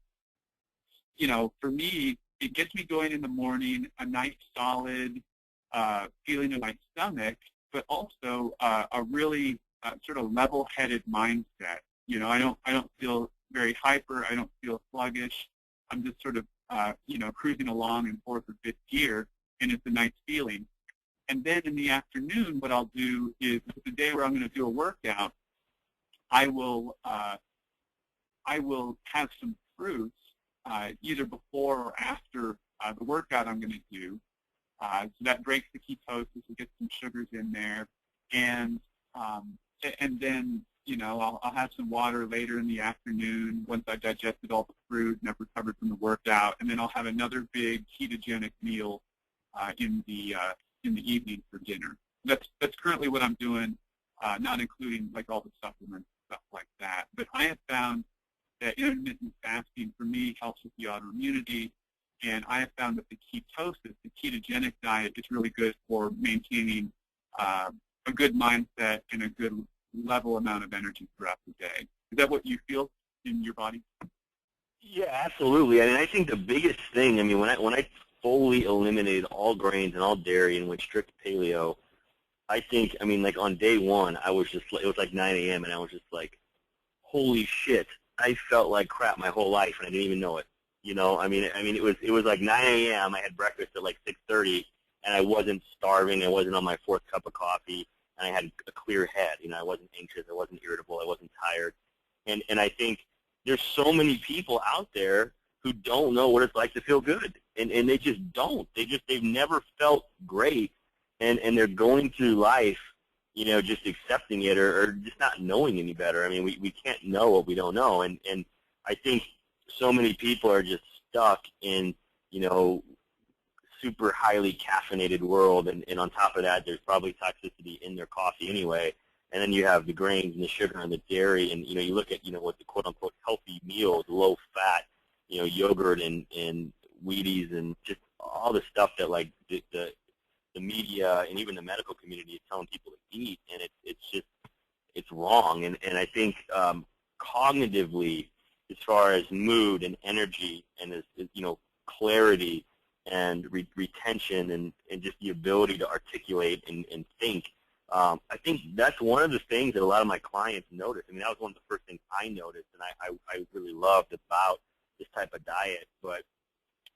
for me, it gets me going in the morning, a nice solid feeling in my stomach, but also a really sort of level-headed mindset. I don't feel very hyper. I don't feel sluggish. I'm just sort of, cruising along in 4th or 5th gear. and it's a nice feeling. And then in the afternoon, what I'll do is, the day where I'm going to do a workout, I will have some fruits either before or after the workout I'm going to do. So that breaks the ketosis, it gets some sugars in there, and then I'll have some water later in the afternoon once I've digested all the fruit and I've recovered from the workout, and then I'll have another big ketogenic meal in the evening for dinner. That's currently what I'm doing, not including like all the supplements and stuff like that. But I have found that intermittent fasting for me helps with the autoimmunity, and I have found that the ketosis, the ketogenic diet, is really good for maintaining a good mindset and a good level amount of energy throughout the day. Is that what you feel in your body? Yeah, absolutely. I mean, I think the biggest thing, I mean, when I fully eliminated all grains and all dairy and went strict paleo, I think, I mean, like on day one, I was just, it was like 9 a.m. and I was just like, holy shit, I felt like crap my whole life and I didn't even know it. I mean, it was like 9 a.m. I had breakfast at like 6:30, and I wasn't starving. I wasn't on my fourth cup of coffee, and I had a clear head. I wasn't anxious. I wasn't irritable. I wasn't tired. And I think there's so many people out there who don't know what it's like to feel good, and they just don't. They've never felt great, and they're going through life, just accepting it or just not knowing any better. I mean, we can't know what we don't know, and I think so many people are just stuck in, super highly caffeinated world, and on top of that, there's probably toxicity in their coffee anyway, and then you have the grains and the sugar and the dairy, and, you look at, what the quote-unquote healthy meals, low-fat, yogurt and Wheaties and just all the stuff that, like, the media and even the medical community is telling people to eat, and it's wrong, and I think cognitively, as far as mood and energy and as clarity and retention and just the ability to articulate and think, I think that's one of the things that a lot of my clients notice. I mean, that was one of the first things I noticed, and I really loved about this type of diet. But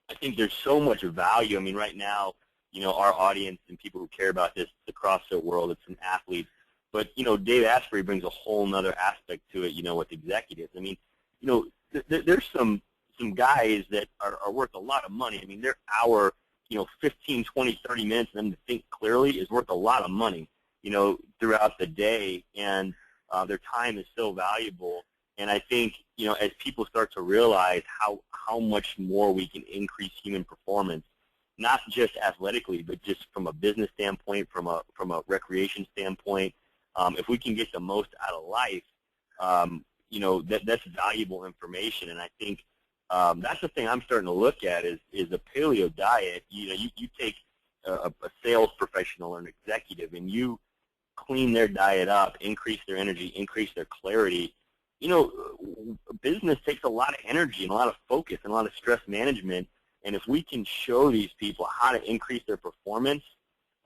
I think there's so much value. I mean, right now, our audience and people who care about this, the CrossFit world, it's an athlete. But, Dave Asprey brings a whole nother aspect to it, with executives. I mean, there's some guys that are worth a lot of money. I mean, their hour, 15, 20, 30 minutes for them to think clearly is worth a lot of money, throughout the day, and their time is so valuable. And I think, as people start to realize how much more we can increase human performance, not just athletically, but just from a business standpoint, from a recreation standpoint, if we can get the most out of life, that's valuable information. And I think that's the thing I'm starting to look at is a paleo diet. You take a sales professional or an executive and you clean their diet up, increase their energy, increase their clarity. Business takes a lot of energy and a lot of focus and a lot of stress management. And if we can show these people how to increase their performance,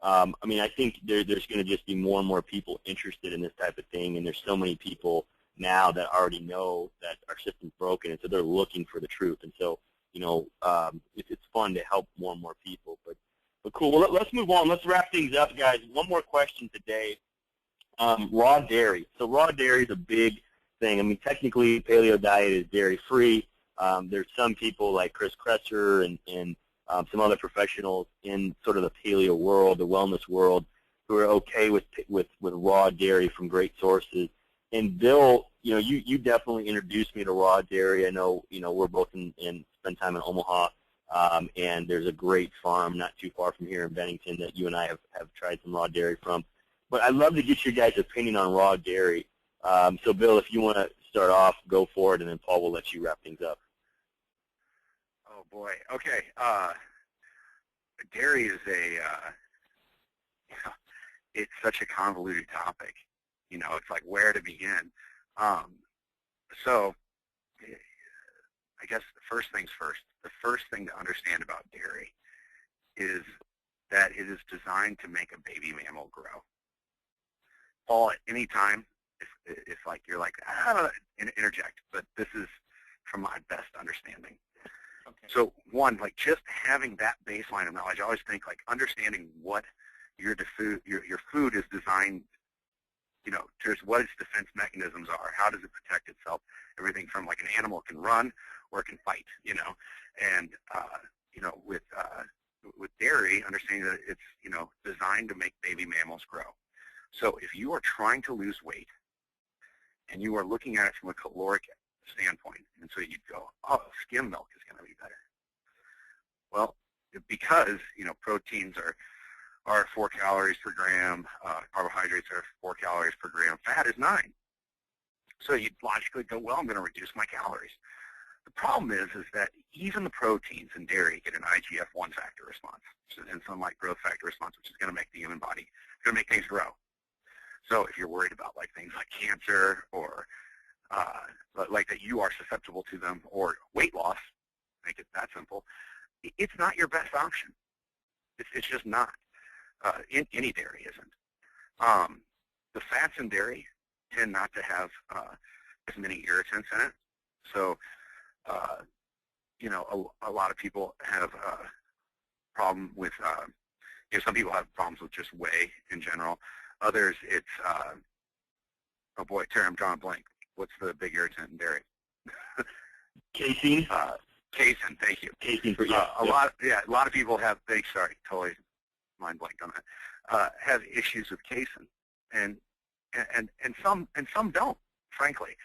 I mean, I think there's going to just be more and more people interested in this type of thing. And there's so many people now that already know that our system's broken, and so they're looking for the truth. And so, it's fun to help more and more people. But cool. Well, let's move on. Let's wrap things up, guys. One more question today. Raw dairy. So raw dairy is a big thing. I mean, technically, paleo diet is dairy-free. There's some people like Chris Kresser and some other professionals in sort of the paleo world, the wellness world, who are okay with raw dairy from great sources. And Bill, you definitely introduced me to raw dairy. I know, we're both spend time in Omaha, and there's a great farm not too far from here in Bennington that you and I have tried some raw dairy from. But I'd love to get your guys' opinion on raw dairy. So, Bill, if you want to start off, go for it, and then Paul will let you wrap things up. Oh, boy. Okay. Dairy is it's such a convoluted topic. It's like where to begin. So I guess the first things first. The first thing to understand about dairy is that it is designed to make a baby mammal grow. Paul, at any time, if like you're like, interject, but this is from my best understanding. Okay. So one, like just having that baseline of knowledge, I always think like understanding what your food is designed, you know, just what its defense mechanisms are. How does it protect itself? Everything from like an animal can run or it can fight, you know, and you know, with dairy, understanding that it's, you know, designed to make baby mammals grow. So if you are trying to lose weight and you are looking at it from a caloric standpoint, and so you'd go, oh, skim milk is going to be better. Well, because, you know, proteins are 4 calories per gram, carbohydrates are 4 calories per gram, fat is 9. So you'd logically go, well, I'm going to reduce my calories. The problem is that even the proteins in dairy get an IGF-1 factor response, and some like growth factor response, which is going to make the human body, going to make things grow. So if you're worried about like things like cancer or like that you are susceptible to them, or weight loss, make it that simple, it's not your best option. It's just not. Any dairy isn't. The fats in dairy tend not to have as many irritants in it. So, you know, a lot of people have a problem with, you know, some people have problems with just whey in general. Others, it's, oh boy, Terry, I'm drawing a blank. What's the big irritant in dairy? Casein? Casein, thank you. Casein for, a lot of people have, sorry, totally mind blanked on that, have issues with casein, and some don't, frankly.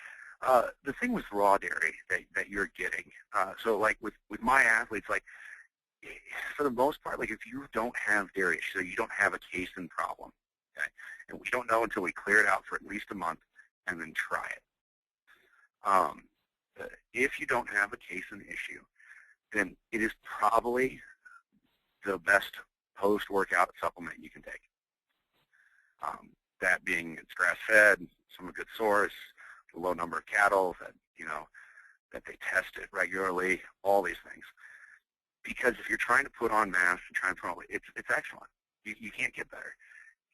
The thing with raw dairy that you're getting, so like with my athletes, like for the most part, like if you don't have dairy, so you don't have a casein problem, okay, and we don't know until we clear it out for at least a month and then try it. If you don't have a casein issue, then it is probably the best post-workout supplement you can take. That being it's grass-fed, some a good source, a low number of cattle that, you know, that they test it regularly, all these things. Because if you're trying to put on mass and trying to put on, it's excellent. You can't get better.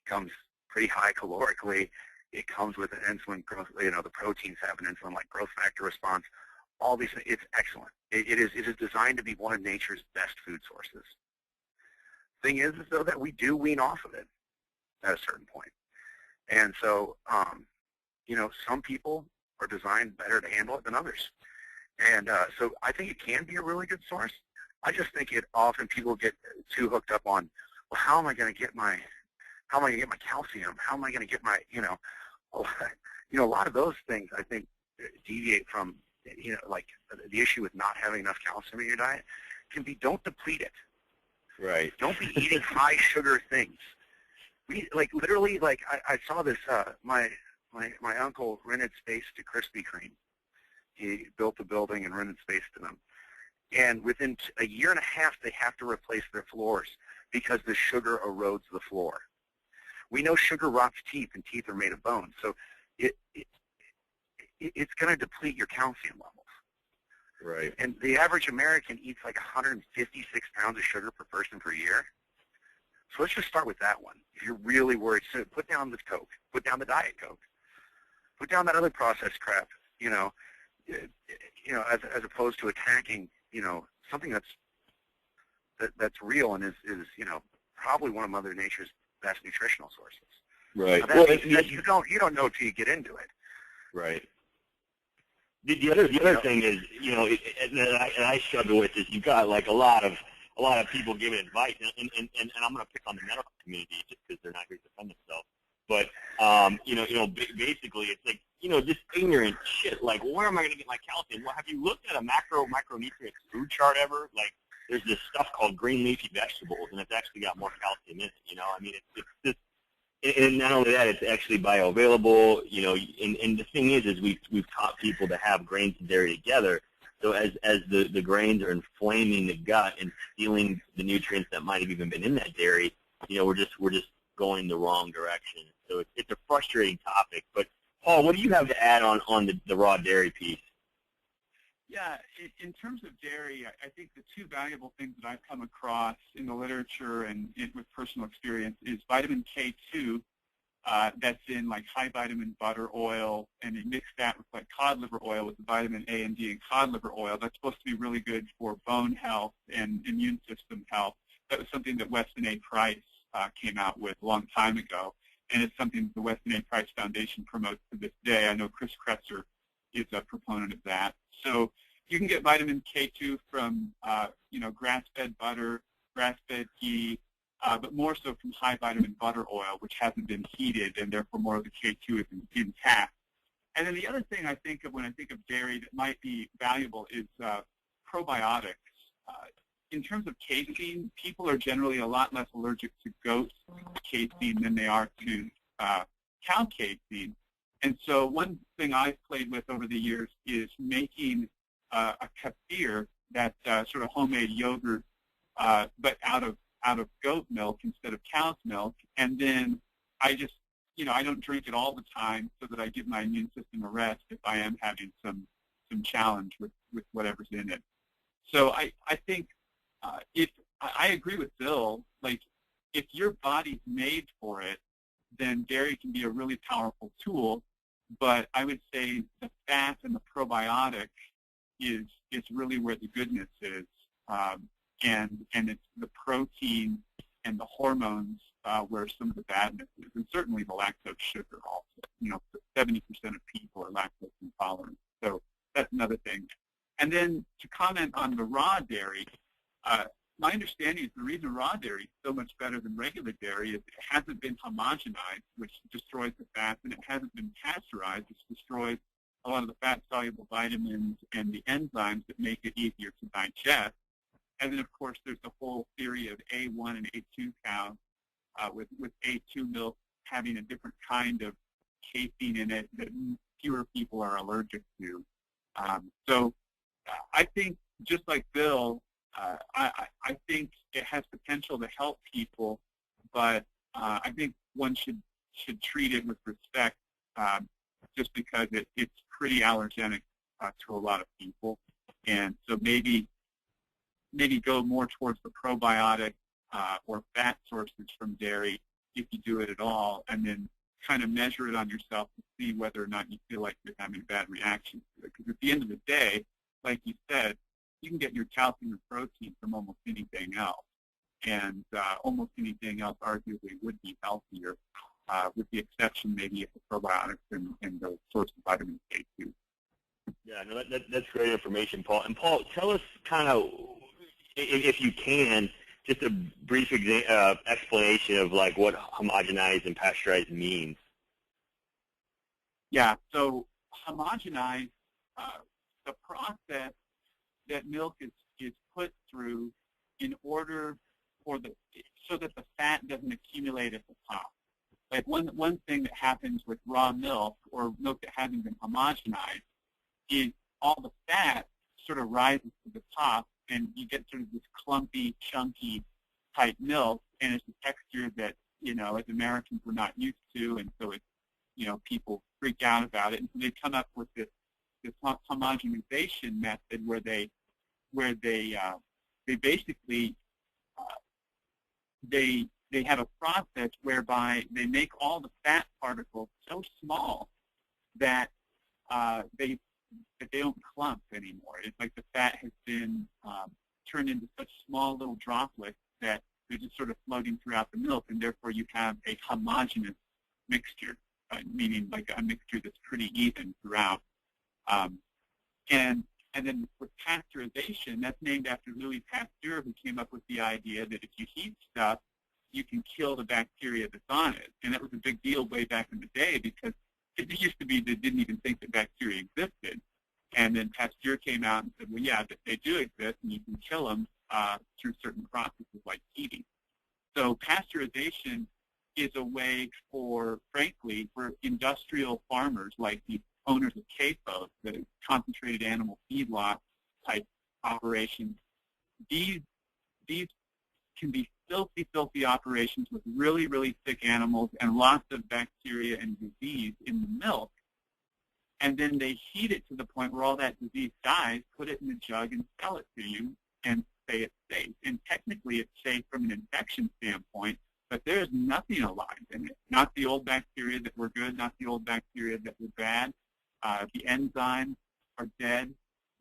It comes pretty high calorically. It comes with an insulin growth, you know, the proteins have an insulin like growth factor response. All these things, it's excellent. It is designed to be one of nature's best food sources. Thing is though that we do wean off of it at a certain point. And so, you know, some people are designed better to handle it than others. And so I think it can be a really good source. I just think it often people get too hooked up on, well, how am I going to get my calcium? How am I going to get my, you know, a lot of those things I think deviate from, you know, like the issue with not having enough calcium in your diet can be don't deplete it. Right. Don't be eating high sugar things. We like literally like I saw this. My uncle rented space to Krispy Kreme. He built a building and rented space to them. And within a year and a half, they have to replace their floors because the sugar erodes the floor. We know sugar rots teeth, and teeth are made of bone. So it's going to deplete your calcium levels. Right. And the average American eats like 156 pounds of sugar per person per year. So let's just start with that one. If you're really worried, so put down this Coke. Put down the Diet Coke. Put down that other processed crap, you know, as opposed to attacking, you know, something that's real and is you know, probably one of Mother Nature's best nutritional sources. Right. Now, you don't know till you get into it. Right. The other thing is, you know, and I struggle with is you've got like a lot of people giving advice, and I'm going to pick on the medical community just because they're not here to defend themselves. But basically, it's like, you know, just ignorant shit. Like, where am I going to get my calcium? Well, have you looked at a micronutrient food chart ever? Like, there's this stuff called green leafy vegetables, and it's actually got more calcium in it. You know, I mean, it's just. And not only that, it's actually bioavailable, you know, and the thing is we've taught people to have grains and dairy together. So as the grains are inflaming the gut and stealing the nutrients that might have even been in that dairy, you know, we're just going the wrong direction. So it's a frustrating topic. But Paul, what do you have to add on the raw dairy piece? Yeah, in terms of dairy, I think the two valuable things that I've come across in the literature and with personal experience is vitamin K2 that's in like high vitamin butter oil, and you mix that with like cod liver oil with the vitamin A and D in cod liver oil. That's supposed to be really good for bone health and immune system health. That was something that Weston A. Price came out with a long time ago, and it's something that the Weston A. Price Foundation promotes to this day. I know Chris Kretzer is a proponent of that. So you can get vitamin K2 from grass-fed butter, grass-fed ghee, but more so from high vitamin butter oil, which hasn't been heated, and therefore more of the K2 is intact. And then the other thing I think of when I think of dairy that might be valuable is probiotics. In terms of casein, people are generally a lot less allergic to goat casein than they are to cow casein. And so one thing I've played with over the years is making a kefir, that sort of homemade yogurt, but out of goat milk instead of cow's milk. And then I just, I don't drink it all the time so that I give my immune system a rest if I am having some challenge with whatever's in it. So I think if I agree with Bill, like if your body's made for it, then dairy can be a really powerful tool. But I would say the fat and the probiotic is really where the goodness is, and it's the protein and the hormones where some of the badness is, and certainly the lactose sugar also. 70% of people are lactose intolerant, so that's another thing. And then to comment on the raw dairy, my understanding is the reason raw dairy is so much better than regular dairy is it hasn't been homogenized, which destroys the fats, and it hasn't been pasteurized, which destroys a lot of the fat-soluble vitamins and the enzymes that make it easier to digest. And then, of course, there's the whole theory of A1 and A2 cows, with A2 milk having a different kind of casein in it that fewer people are allergic to. So I think, just like Bill, I think it has potential to help people, but I think one should treat it with respect, just because it's pretty allergenic to a lot of people. And so maybe go more towards the probiotic or fat sources from dairy if you do it at all, and then kind of measure it on yourself to see whether or not you feel like you're having a bad reaction to it. Because at the end of the day, like you said, you can get your calcium and protein from almost anything else, and almost anything else arguably would be healthier, with the exception maybe of the probiotics and the source of vitamin K2. Yeah, no, that's great information, Paul. And Paul, tell us kind of, if you can, just a brief explanation of like what homogenized and pasteurized means. Yeah, so homogenized, the process that milk is put through in order so that the fat doesn't accumulate at the top. Like one thing that happens with raw milk or milk that hasn't been homogenized is all the fat sort of rises to the top, and you get sort of this clumpy, chunky type milk, and it's a texture that, as Americans we're not used to, and so it's, people freak out about it, and so they come up with this homogenization method where they basically they have a process whereby they make all the fat particles so small that they don't clump anymore. It's like the fat has been turned into such small little droplets that they're just sort of floating throughout the milk, and therefore you have a homogeneous mixture, meaning like a mixture that's pretty even throughout. And then with pasteurization, that's named after Louis Pasteur, who came up with the idea that if you heat stuff, you can kill the bacteria that's on it. And that was a big deal way back in the day, because it used to be they didn't even think that bacteria existed. And then Pasteur came out and said, well, yeah, they do exist, and you can kill them through certain processes like heating. So pasteurization is a way frankly, for industrial farmers like the owners of CAFOs, the concentrated animal feedlot type operations. These can be filthy operations with really, really sick animals and lots of bacteria and disease in the milk. And then they heat it to the point where all that disease dies, put it in a jug, and sell it to you and say it's safe. And technically it's safe from an infection standpoint, but there's nothing alive in it. Not the old bacteria that were good, not the old bacteria that were bad. The enzymes are dead.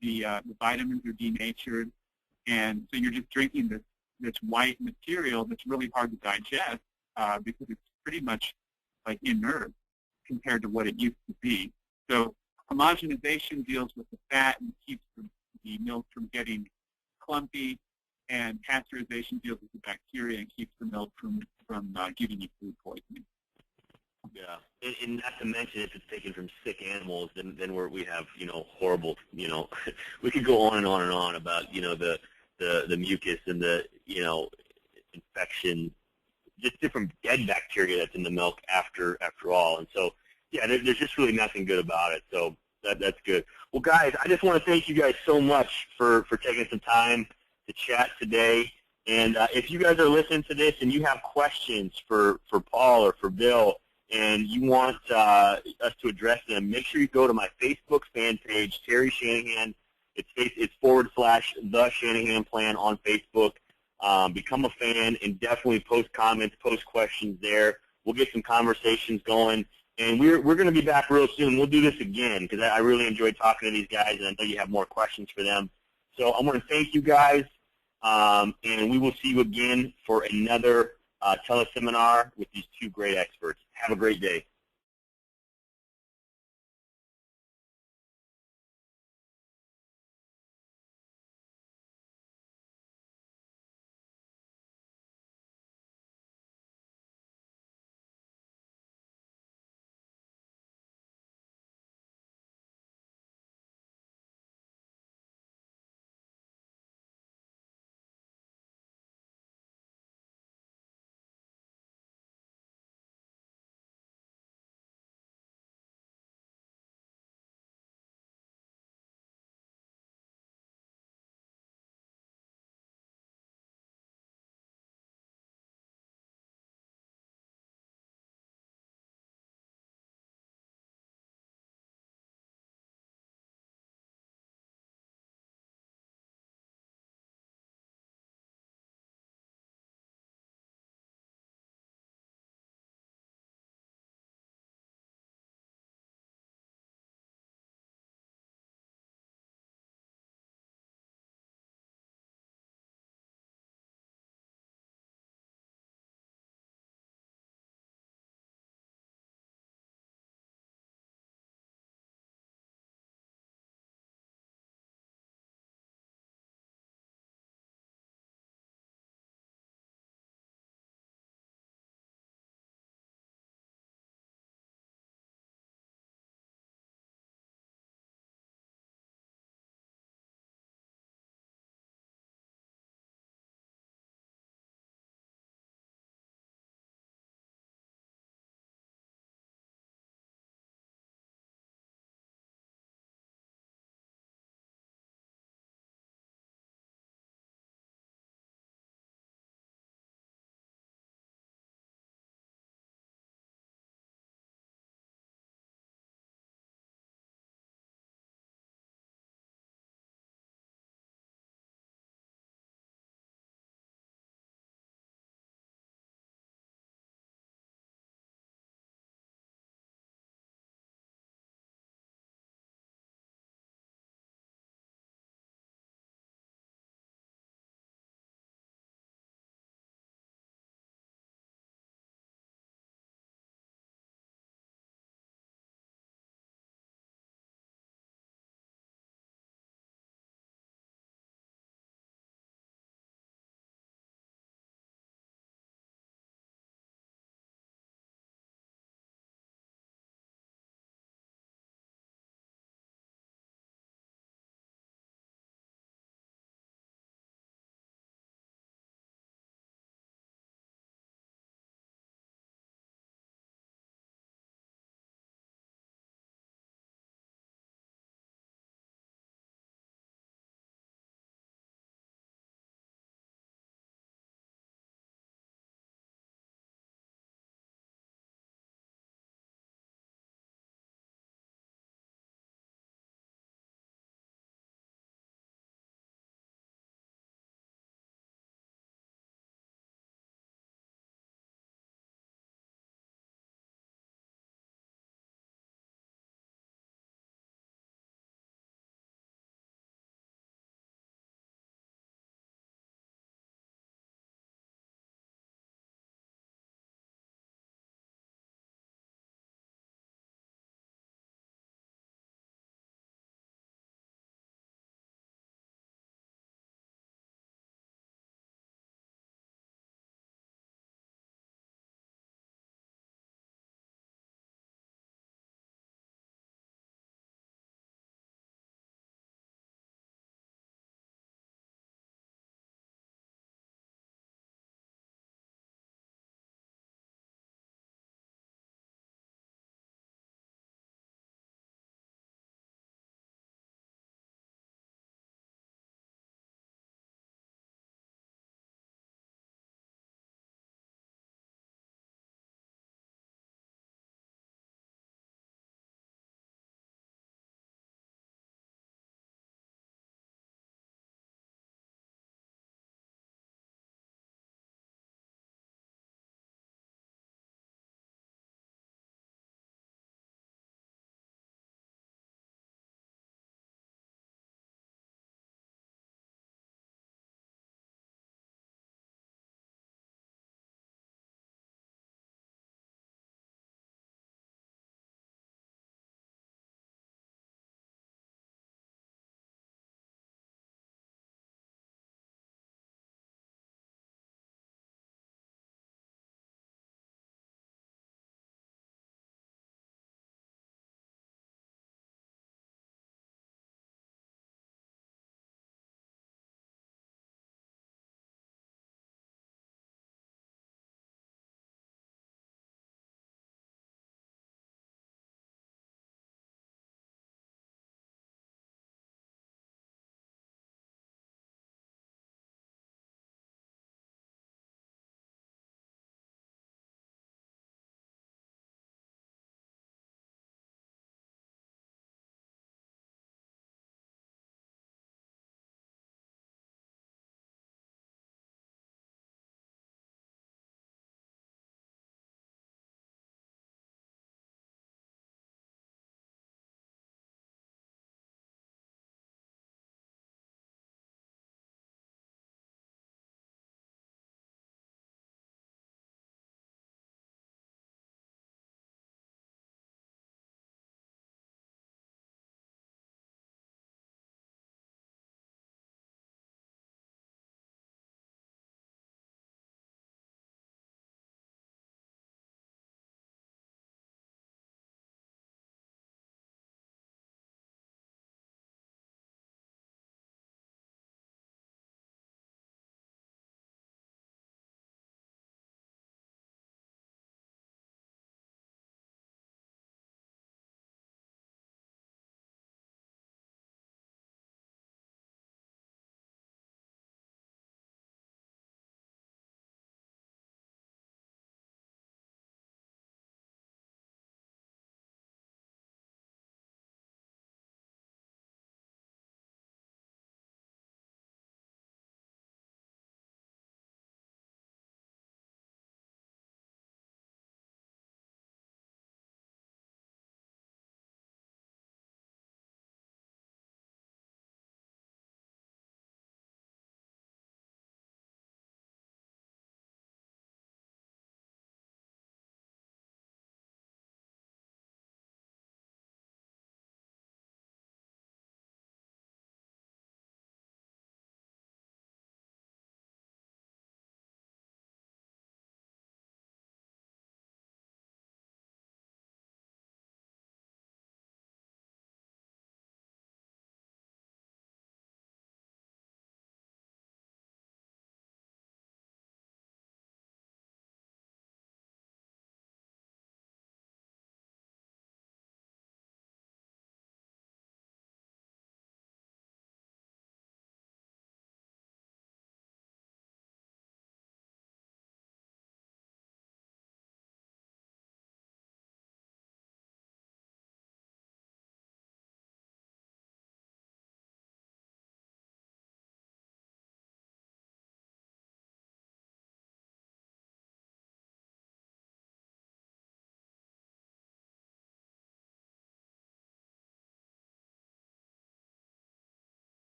The vitamins are denatured. And so you're just drinking this white material that's really hard to digest because it's pretty much like inert compared to what it used to be. So homogenization deals with the fat and keeps the milk from getting clumpy, and pasteurization deals with the bacteria and keeps the milk from giving you food poisoning. Yeah, and not to mention if it's taken from sick animals, then we have horrible we could go on and on and on about the mucus and the infection, just different dead bacteria that's in the milk after all, and so yeah, there's just really nothing good about it. So that's good. Well, guys, I just want to thank you guys so much for taking some time to chat today. And if you guys are listening to this and you have questions for Paul or for Bill, and you want us to address them, make sure you go to my Facebook fan page, Terry Shanahan. It's /The Shanahan Plan on Facebook. Become a fan and definitely post comments, post questions there. We'll get some conversations going. And we're going to be back real soon. We'll do this again because I really enjoyed talking to these guys, and I know you have more questions for them. So I want to thank you guys, and we will see you again for another teleseminar with these two great experts. Have a great day.